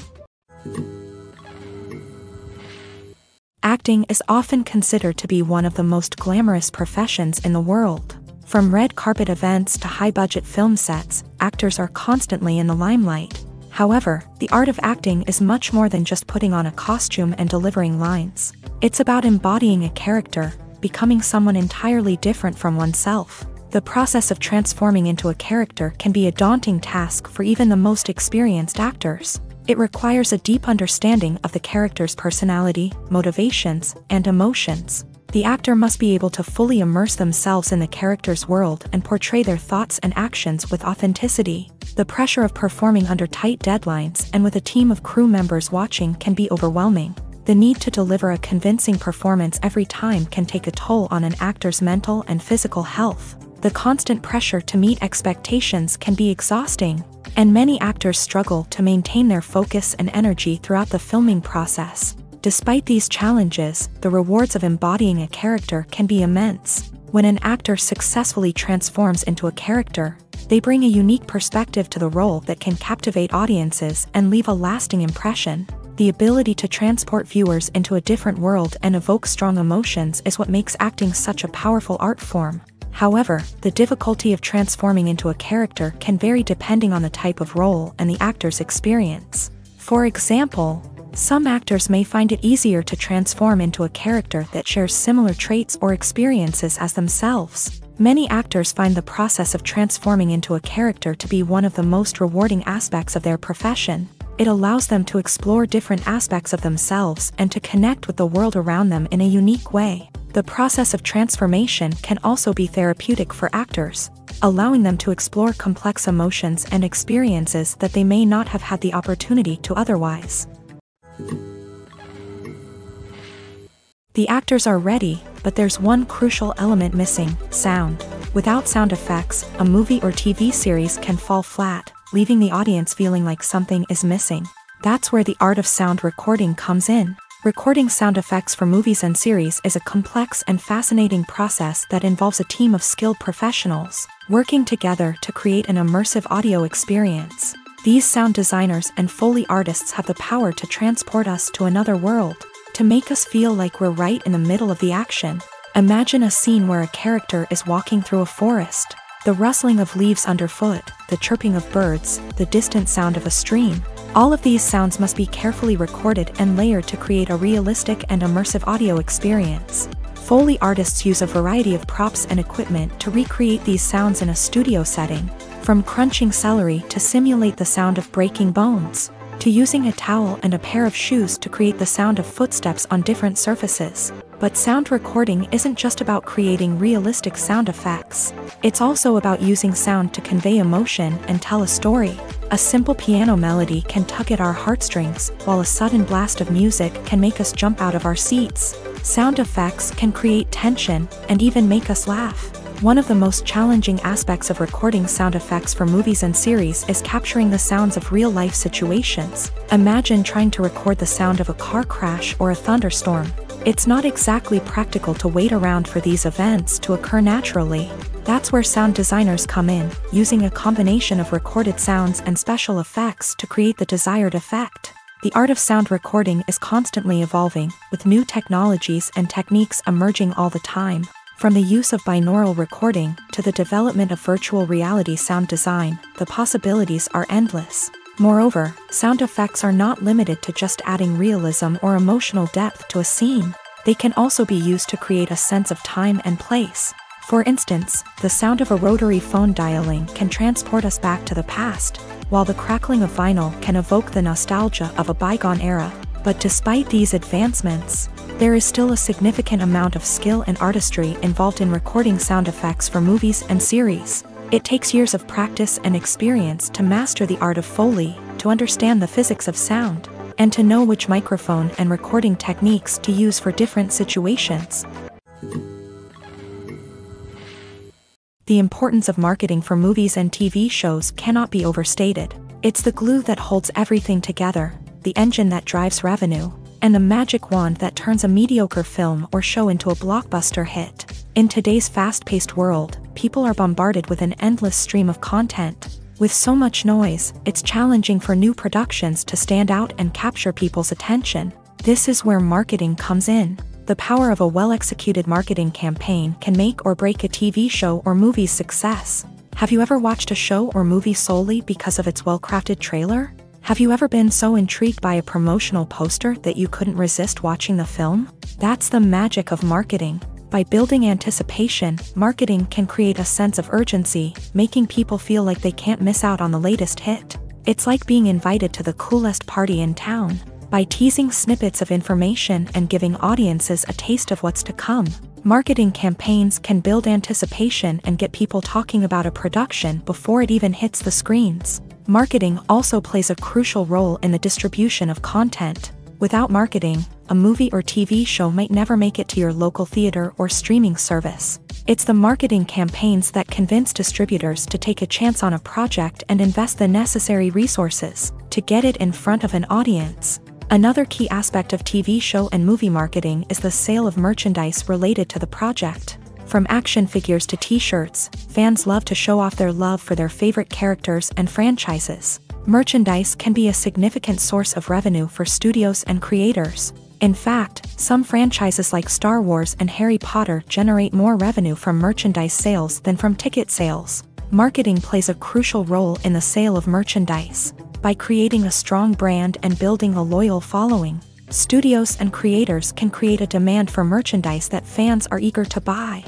Acting is often considered to be one of the most glamorous professions in the world. From red carpet events to high-budget film sets, actors are constantly in the limelight. However, the art of acting is much more than just putting on a costume and delivering lines. It's about embodying a character, becoming someone entirely different from oneself. The process of transforming into a character can be a daunting task for even the most experienced actors. It requires a deep understanding of the character's personality, motivations, and emotions. The actor must be able to fully immerse themselves in the character's world and portray their thoughts and actions with authenticity. The pressure of performing under tight deadlines and with a team of crew members watching can be overwhelming. The need to deliver a convincing performance every time can take a toll on an actor's mental and physical health. The constant pressure to meet expectations can be exhausting, and many actors struggle to maintain their focus and energy throughout the filming process. Despite these challenges, the rewards of embodying a character can be immense. When an actor successfully transforms into a character, they bring a unique perspective to the role that can captivate audiences and leave a lasting impression. The ability to transport viewers into a different world and evoke strong emotions is what makes acting such a powerful art form. However, the difficulty of transforming into a character can vary depending on the type of role and the actor's experience. For example, some actors may find it easier to transform into a character that shares similar traits or experiences as themselves. Many actors find the process of transforming into a character to be one of the most rewarding aspects of their profession. It allows them to explore different aspects of themselves and to connect with the world around them in a unique way. The process of transformation can also be therapeutic for actors, allowing them to explore complex emotions and experiences that they may not have had the opportunity to otherwise. The actors are ready, but there's one crucial element missing: sound. Without sound effects, a movie or TV series can fall flat, leaving the audience feeling like something is missing. That's where the art of sound recording comes in. Recording sound effects for movies and series is a complex and fascinating process that involves a team of skilled professionals working together to create an immersive audio experience. These sound designers and Foley artists have the power to transport us to another world, to make us feel like we're right in the middle of the action. Imagine a scene where a character is walking through a forest. The rustling of leaves underfoot, the chirping of birds, the distant sound of a stream. All of these sounds must be carefully recorded and layered to create a realistic and immersive audio experience. Foley artists use a variety of props and equipment to recreate these sounds in a studio setting, from crunching celery to simulate the sound of breaking bones, to using a towel and a pair of shoes to create the sound of footsteps on different surfaces. But sound recording isn't just about creating realistic sound effects. It's also about using sound to convey emotion and tell a story. A simple piano melody can tug at our heartstrings, while a sudden blast of music can make us jump out of our seats. Sound effects can create tension and even make us laugh. One of the most challenging aspects of recording sound effects for movies and series is capturing the sounds of real-life situations. Imagine trying to record the sound of a car crash or a thunderstorm. It's not exactly practical to wait around for these events to occur naturally. That's where sound designers come in, using a combination of recorded sounds and special effects to create the desired effect. The art of sound recording is constantly evolving, with new technologies and techniques emerging all the time. From the use of binaural recording to the development of virtual reality sound design, the possibilities are endless. Moreover, sound effects are not limited to just adding realism or emotional depth to a scene. They can also be used to create a sense of time and place. For instance, the sound of a rotary phone dialing can transport us back to the past, while the crackling of vinyl can evoke the nostalgia of a bygone era. But despite these advancements, there is still a significant amount of skill and artistry involved in recording sound effects for movies and series. It takes years of practice and experience to master the art of Foley, to understand the physics of sound, and to know which microphone and recording techniques to use for different situations. The importance of marketing for movies and TV shows cannot be overstated. It's the glue that holds everything together, the engine that drives revenue, and the magic wand that turns a mediocre film or show into a blockbuster hit. In today's fast-paced world, people are bombarded with an endless stream of content. With so much noise, it's challenging for new productions to stand out and capture people's attention. This is where marketing comes in. The power of a well-executed marketing campaign can make or break a TV show or movie's success. Have you ever watched a show or movie solely because of its well-crafted trailer? Have you ever been so intrigued by a promotional poster that you couldn't resist watching the film? That's the magic of marketing. By building anticipation, marketing can create a sense of urgency, making people feel like they can't miss out on the latest hit. It's like being invited to the coolest party in town. By teasing snippets of information and giving audiences a taste of what's to come, marketing campaigns can build anticipation and get people talking about a production before it even hits the screens. Marketing also plays a crucial role in the distribution of content. Without marketing, a movie or TV show might never make it to your local theater or streaming service. It's the marketing campaigns that convince distributors to take a chance on a project and invest the necessary resources to get it in front of an audience. Another key aspect of TV show and movie marketing is the sale of merchandise related to the project. From action figures to t-shirts, fans love to show off their love for their favorite characters and franchises. Merchandise can be a significant source of revenue for studios and creators. In fact, some franchises like Star Wars and Harry Potter generate more revenue from merchandise sales than from ticket sales. Marketing plays a crucial role in the sale of merchandise. By creating a strong brand and building a loyal following, studios and creators can create a demand for merchandise that fans are eager to buy.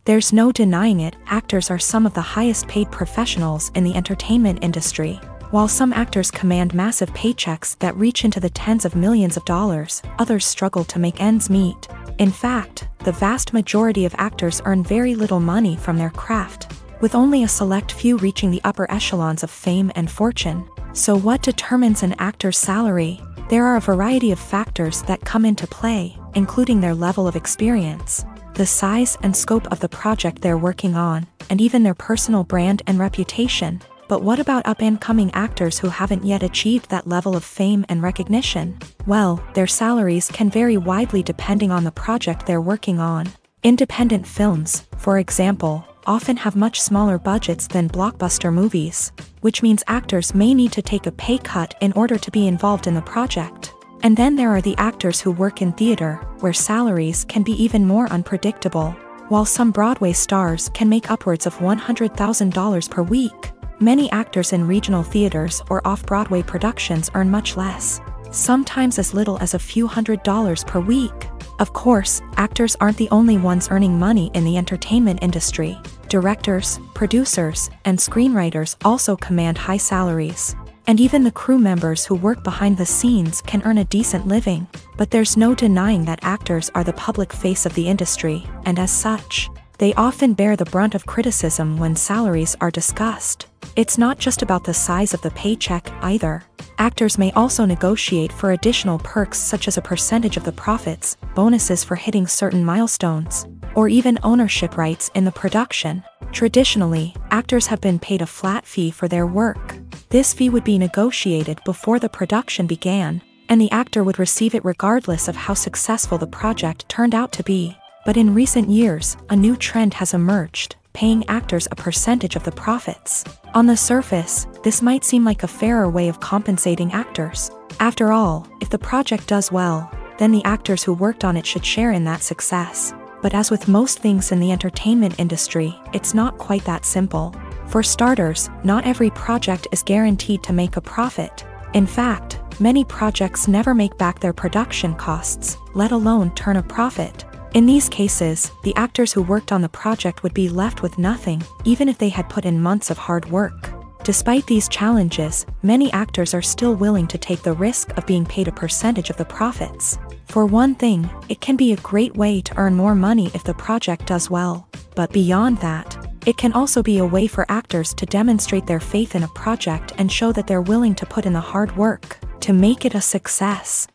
There's no denying it, actors are some of the highest paid professionals in the entertainment industry. While some actors command massive paychecks that reach into the tens of millions of dollars, others struggle to make ends meet. In fact, the vast majority of actors earn very little money from their craft, with only a select few reaching the upper echelons of fame and fortune. So what determines an actor's salary? There are a variety of factors that come into play, including their level of experience, the size and scope of the project they're working on, and even their personal brand and reputation. But what about up-and-coming actors who haven't yet achieved that level of fame and recognition? Well, their salaries can vary widely depending on the project they're working on. Independent films, for example, often have much smaller budgets than blockbuster movies, which means actors may need to take a pay cut in order to be involved in the project. And then there are the actors who work in theater, where salaries can be even more unpredictable. While some Broadway stars can make upwards of $100,000 per week, many actors in regional theaters or off-Broadway productions earn much less, sometimes as little as a few $100s per week. Of course, actors aren't the only ones earning money in the entertainment industry. Directors, producers, and screenwriters also command high salaries. And even the crew members who work behind the scenes can earn a decent living. But there's no denying that actors are the public face of the industry, and as such, they often bear the brunt of criticism when salaries are discussed. It's not just about the size of the paycheck either. Actors may also negotiate for additional perks such as a percentage of the profits, bonuses for hitting certain milestones, or even ownership rights in the production. Traditionally, actors have been paid a flat fee for their work. This fee would be negotiated before the production began, and the actor would receive it regardless of how successful the project turned out to be. But in recent years, a new trend has emerged, paying actors a percentage of the profits. On the surface, this might seem like a fairer way of compensating actors. After all, if the project does well, then the actors who worked on it should share in that success. But as with most things in the entertainment industry, it's not quite that simple. For starters, not every project is guaranteed to make a profit. In fact, many projects never make back their production costs, let alone turn a profit. In these cases, the actors who worked on the project would be left with nothing, even if they had put in months of hard work. Despite these challenges, many actors are still willing to take the risk of being paid a percentage of the profits. For one thing, it can be a great way to earn more money if the project does well. But beyond that, it can also be a way for actors to demonstrate their faith in a project and show that they're willing to put in the hard work to make it a success.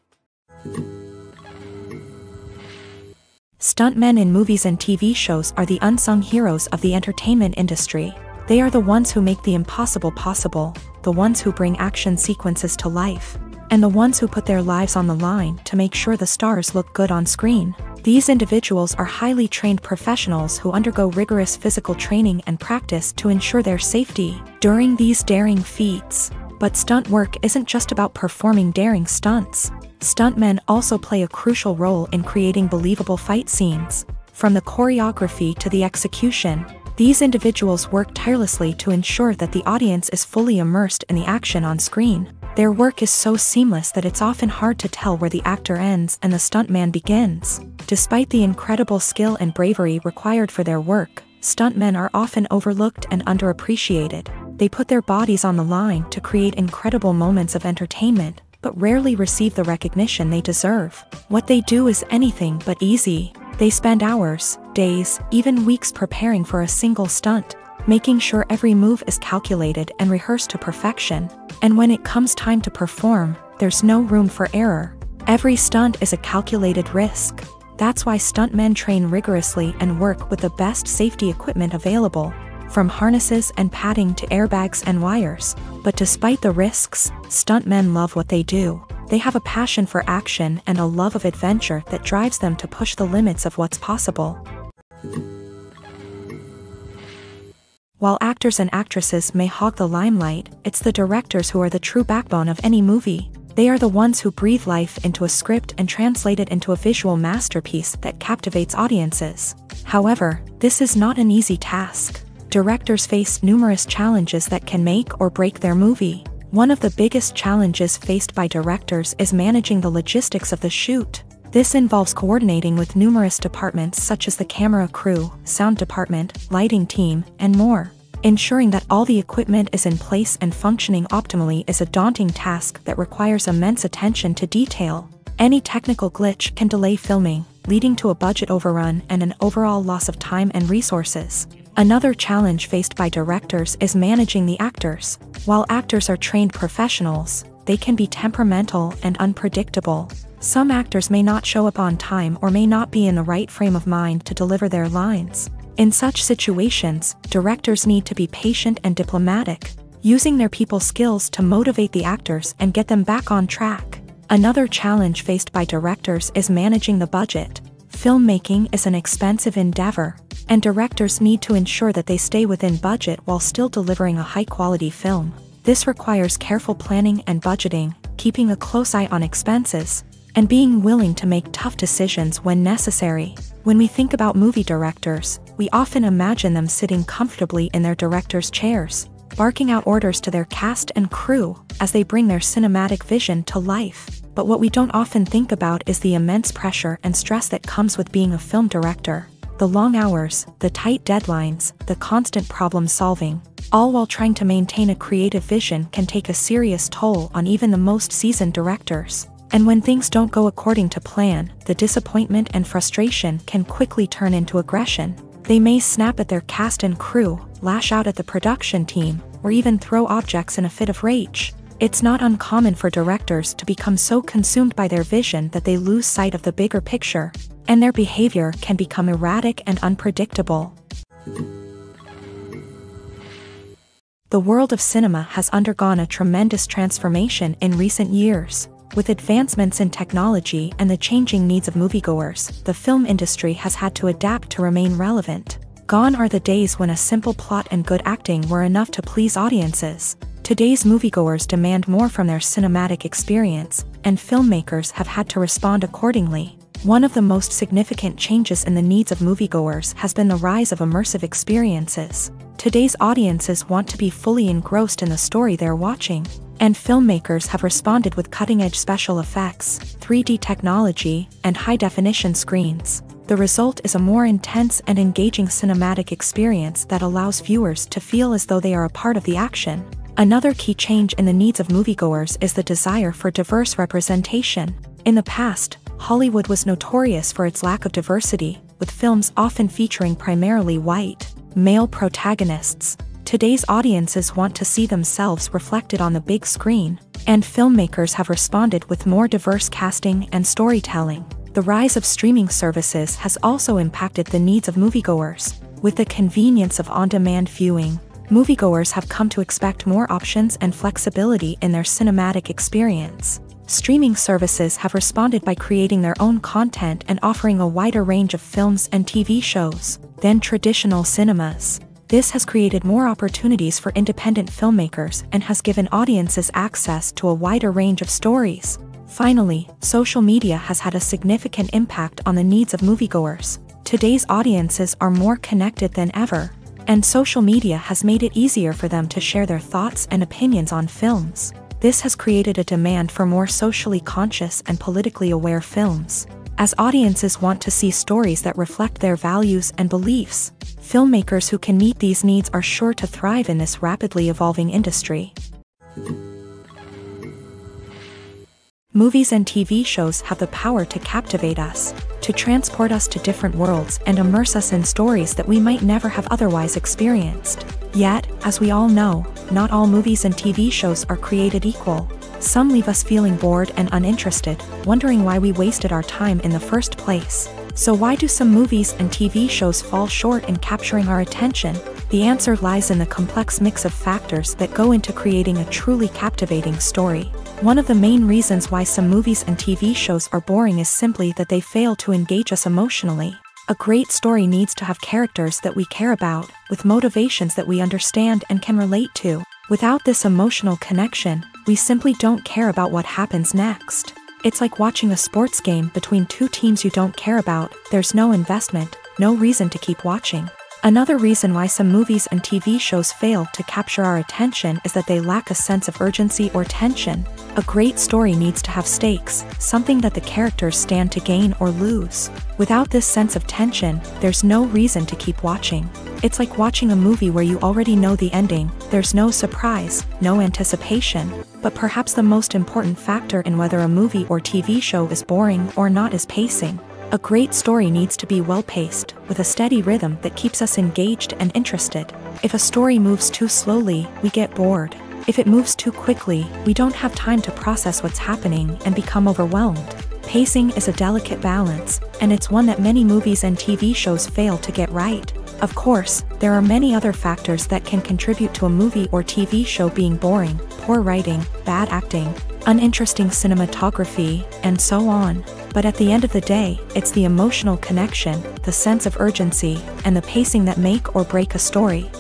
Stuntmen in movies and TV shows are the unsung heroes of the entertainment industry. They are the ones who make the impossible possible, the ones who bring action sequences to life, and the ones who put their lives on the line to make sure the stars look good on screen. These individuals are highly trained professionals who undergo rigorous physical training and practice to ensure their safety during these daring feats. But stunt work isn't just about performing daring stunts. Stuntmen also play a crucial role in creating believable fight scenes. From the choreography to the execution, these individuals work tirelessly to ensure that the audience is fully immersed in the action on screen. Their work is so seamless that it's often hard to tell where the actor ends and the stuntman begins. Despite the incredible skill and bravery required for their work, stuntmen are often overlooked and underappreciated. They put their bodies on the line to create incredible moments of entertainment, but rarely receive the recognition they deserve. What they do is anything but easy. They spend hours, days, even weeks preparing for a single stunt, making sure every move is calculated and rehearsed to perfection. And when it comes time to perform, there's no room for error. Every stunt is a calculated risk. That's why stuntmen train rigorously and work with the best safety equipment available, from harnesses and padding to airbags and wires. But despite the risks, stuntmen love what they do. They have a passion for action and a love of adventure that drives them to push the limits of what's possible. While actors and actresses may hog the limelight, it's the directors who are the true backbone of any movie. They are the ones who breathe life into a script and translate it into a visual masterpiece that captivates audiences. However, this is not an easy task. Directors face numerous challenges that can make or break their movie. One of the biggest challenges faced by directors is managing the logistics of the shoot. This involves coordinating with numerous departments such as the camera crew, sound department, lighting team, and more. Ensuring that all the equipment is in place and functioning optimally is a daunting task that requires immense attention to detail. Any technical glitch can delay filming, leading to a budget overrun and an overall loss of time and resources. Another challenge faced by directors is managing the actors. While actors are trained professionals, they can be temperamental and unpredictable. Some actors may not show up on time or may not be in the right frame of mind to deliver their lines. In such situations, directors need to be patient and diplomatic, using their people skills to motivate the actors and get them back on track. Another challenge faced by directors is managing the budget. Filmmaking is an expensive endeavor, and directors need to ensure that they stay within budget while still delivering a high-quality film. This requires careful planning and budgeting, keeping a close eye on expenses, and being willing to make tough decisions when necessary. When we think about movie directors, we often imagine them sitting comfortably in their director's chairs, barking out orders to their cast and crew as they bring their cinematic vision to life. But what we don't often think about is the immense pressure and stress that comes with being a film director. The long hours, the tight deadlines, the constant problem solving, all while trying to maintain a creative vision can take a serious toll on even the most seasoned directors. And when things don't go according to plan, the disappointment and frustration can quickly turn into aggression. They may snap at their cast and crew, lash out at the production team, or even throw objects in a fit of rage. It's not uncommon for directors to become so consumed by their vision that they lose sight of the bigger picture, and their behavior can become erratic and unpredictable. The world of cinema has undergone a tremendous transformation in recent years. With advancements in technology and the changing needs of moviegoers, the film industry has had to adapt to remain relevant. Gone are the days when a simple plot and good acting were enough to please audiences. Today's moviegoers demand more from their cinematic experience, and filmmakers have had to respond accordingly. One of the most significant changes in the needs of moviegoers has been the rise of immersive experiences. Today's audiences want to be fully engrossed in the story they're watching, and filmmakers have responded with cutting-edge special effects, 3D technology, and high-definition screens. The result is a more intense and engaging cinematic experience that allows viewers to feel as though they are a part of the action. Another key change in the needs of moviegoers is the desire for diverse representation. In the past, Hollywood was notorious for its lack of diversity, with films often featuring primarily white, male protagonists. Today's audiences want to see themselves reflected on the big screen, and filmmakers have responded with more diverse casting and storytelling. The rise of streaming services has also impacted the needs of moviegoers. With the convenience of on-demand viewing, moviegoers have come to expect more options and flexibility in their cinematic experience. Streaming services have responded by creating their own content and offering a wider range of films and TV shows than traditional cinemas. This has created more opportunities for independent filmmakers and has given audiences access to a wider range of stories. Finally, social media has had a significant impact on the needs of moviegoers. Today's audiences are more connected than ever, and social media has made it easier for them to share their thoughts and opinions on films. This has created a demand for more socially conscious and politically aware films. As audiences want to see stories that reflect their values and beliefs, filmmakers who can meet these needs are sure to thrive in this rapidly evolving industry. Movies and TV shows have the power to captivate us, to transport us to different worlds and immerse us in stories that we might never have otherwise experienced. Yet, as we all know, not all movies and TV shows are created equal. Some leave us feeling bored and uninterested, wondering why we wasted our time in the first place. So why do some movies and TV shows fall short in capturing our attention? The answer lies in the complex mix of factors that go into creating a truly captivating story. One of the main reasons why some movies and TV shows are boring is simply that they fail to engage us emotionally. A great story needs to have characters that we care about, with motivations that we understand and can relate to. Without this emotional connection, we simply don't care about what happens next. It's like watching a sports game between two teams you don't care about. There's no investment, no reason to keep watching. Another reason why some movies and TV shows fail to capture our attention is that they lack a sense of urgency or tension. A great story needs to have stakes, something that the characters stand to gain or lose. Without this sense of tension, there's no reason to keep watching. It's like watching a movie where you already know the ending, there's no surprise, no anticipation. But perhaps the most important factor in whether a movie or TV show is boring or not is pacing. A great story needs to be well-paced, with a steady rhythm that keeps us engaged and interested. If a story moves too slowly, we get bored. If it moves too quickly, we don't have time to process what's happening and become overwhelmed. Pacing is a delicate balance, and it's one that many movies and TV shows fail to get right. Of course, there are many other factors that can contribute to a movie or TV show being boring: poor writing, bad acting, uninteresting cinematography, and so on. But at the end of the day, it's the emotional connection, the sense of urgency, and the pacing that make or break a story.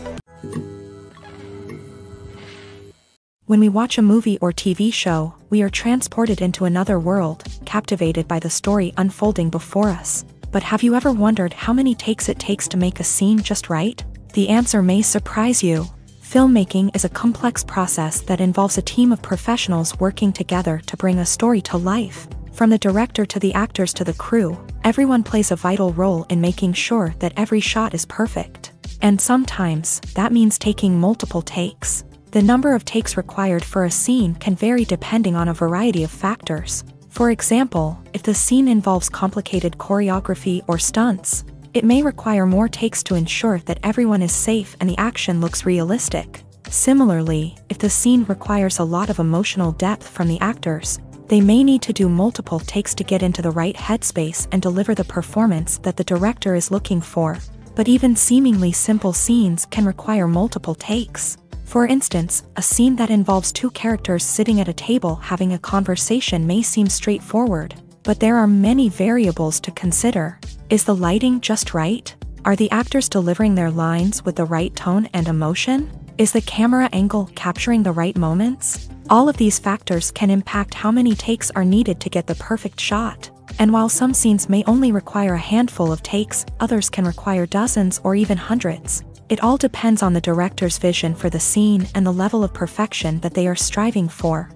When we watch a movie or TV show, we are transported into another world, captivated by the story unfolding before us. But have you ever wondered how many takes it takes to make a scene just right? The answer may surprise you. Filmmaking is a complex process that involves a team of professionals working together to bring a story to life. From the director to the actors to the crew, everyone plays a vital role in making sure that every shot is perfect. And sometimes, that means taking multiple takes. The number of takes required for a scene can vary depending on a variety of factors. For example, if the scene involves complicated choreography or stunts, it may require more takes to ensure that everyone is safe and the action looks realistic. Similarly, if the scene requires a lot of emotional depth from the actors, they may need to do multiple takes to get into the right headspace and deliver the performance that the director is looking for. But even seemingly simple scenes can require multiple takes. For instance, a scene that involves two characters sitting at a table having a conversation may seem straightforward, but there are many variables to consider. Is the lighting just right? Are the actors delivering their lines with the right tone and emotion? Is the camera angle capturing the right moments? All of these factors can impact how many takes are needed to get the perfect shot. And while some scenes may only require a handful of takes, others can require dozens or even hundreds. It all depends on the director's vision for the scene and the level of perfection that they are striving for.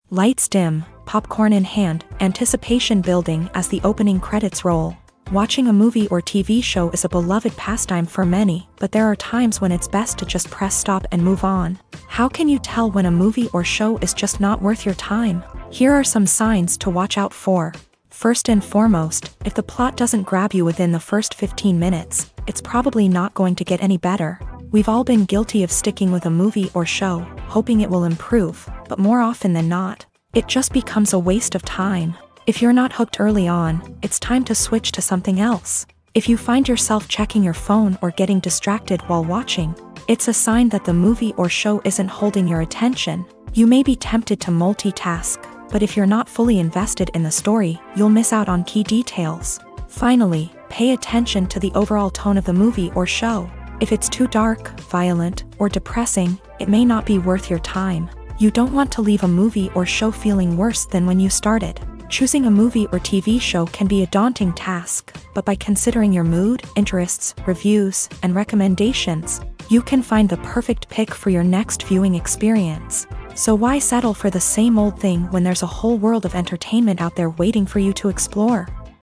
Lights dim, popcorn in hand, anticipation building as the opening credits roll. Watching a movie or TV show is a beloved pastime for many, but there are times when it's best to just press stop and move on. How can you tell when a movie or show is just not worth your time? Here are some signs to watch out for. First and foremost, if the plot doesn't grab you within the first 15 minutes, it's probably not going to get any better. We've all been guilty of sticking with a movie or show, hoping it will improve, but more often than not, it just becomes a waste of time. If you're not hooked early on, it's time to switch to something else. If you find yourself checking your phone or getting distracted while watching, it's a sign that the movie or show isn't holding your attention. You may be tempted to multitask, but if you're not fully invested in the story, you'll miss out on key details. Finally, pay attention to the overall tone of the movie or show. If it's too dark, violent, or depressing, it may not be worth your time. You don't want to leave a movie or show feeling worse than when you started. Choosing a movie or TV show can be a daunting task, but by considering your mood, interests, reviews, and recommendations, you can find the perfect pick for your next viewing experience. So why settle for the same old thing when there's a whole world of entertainment out there waiting for you to explore?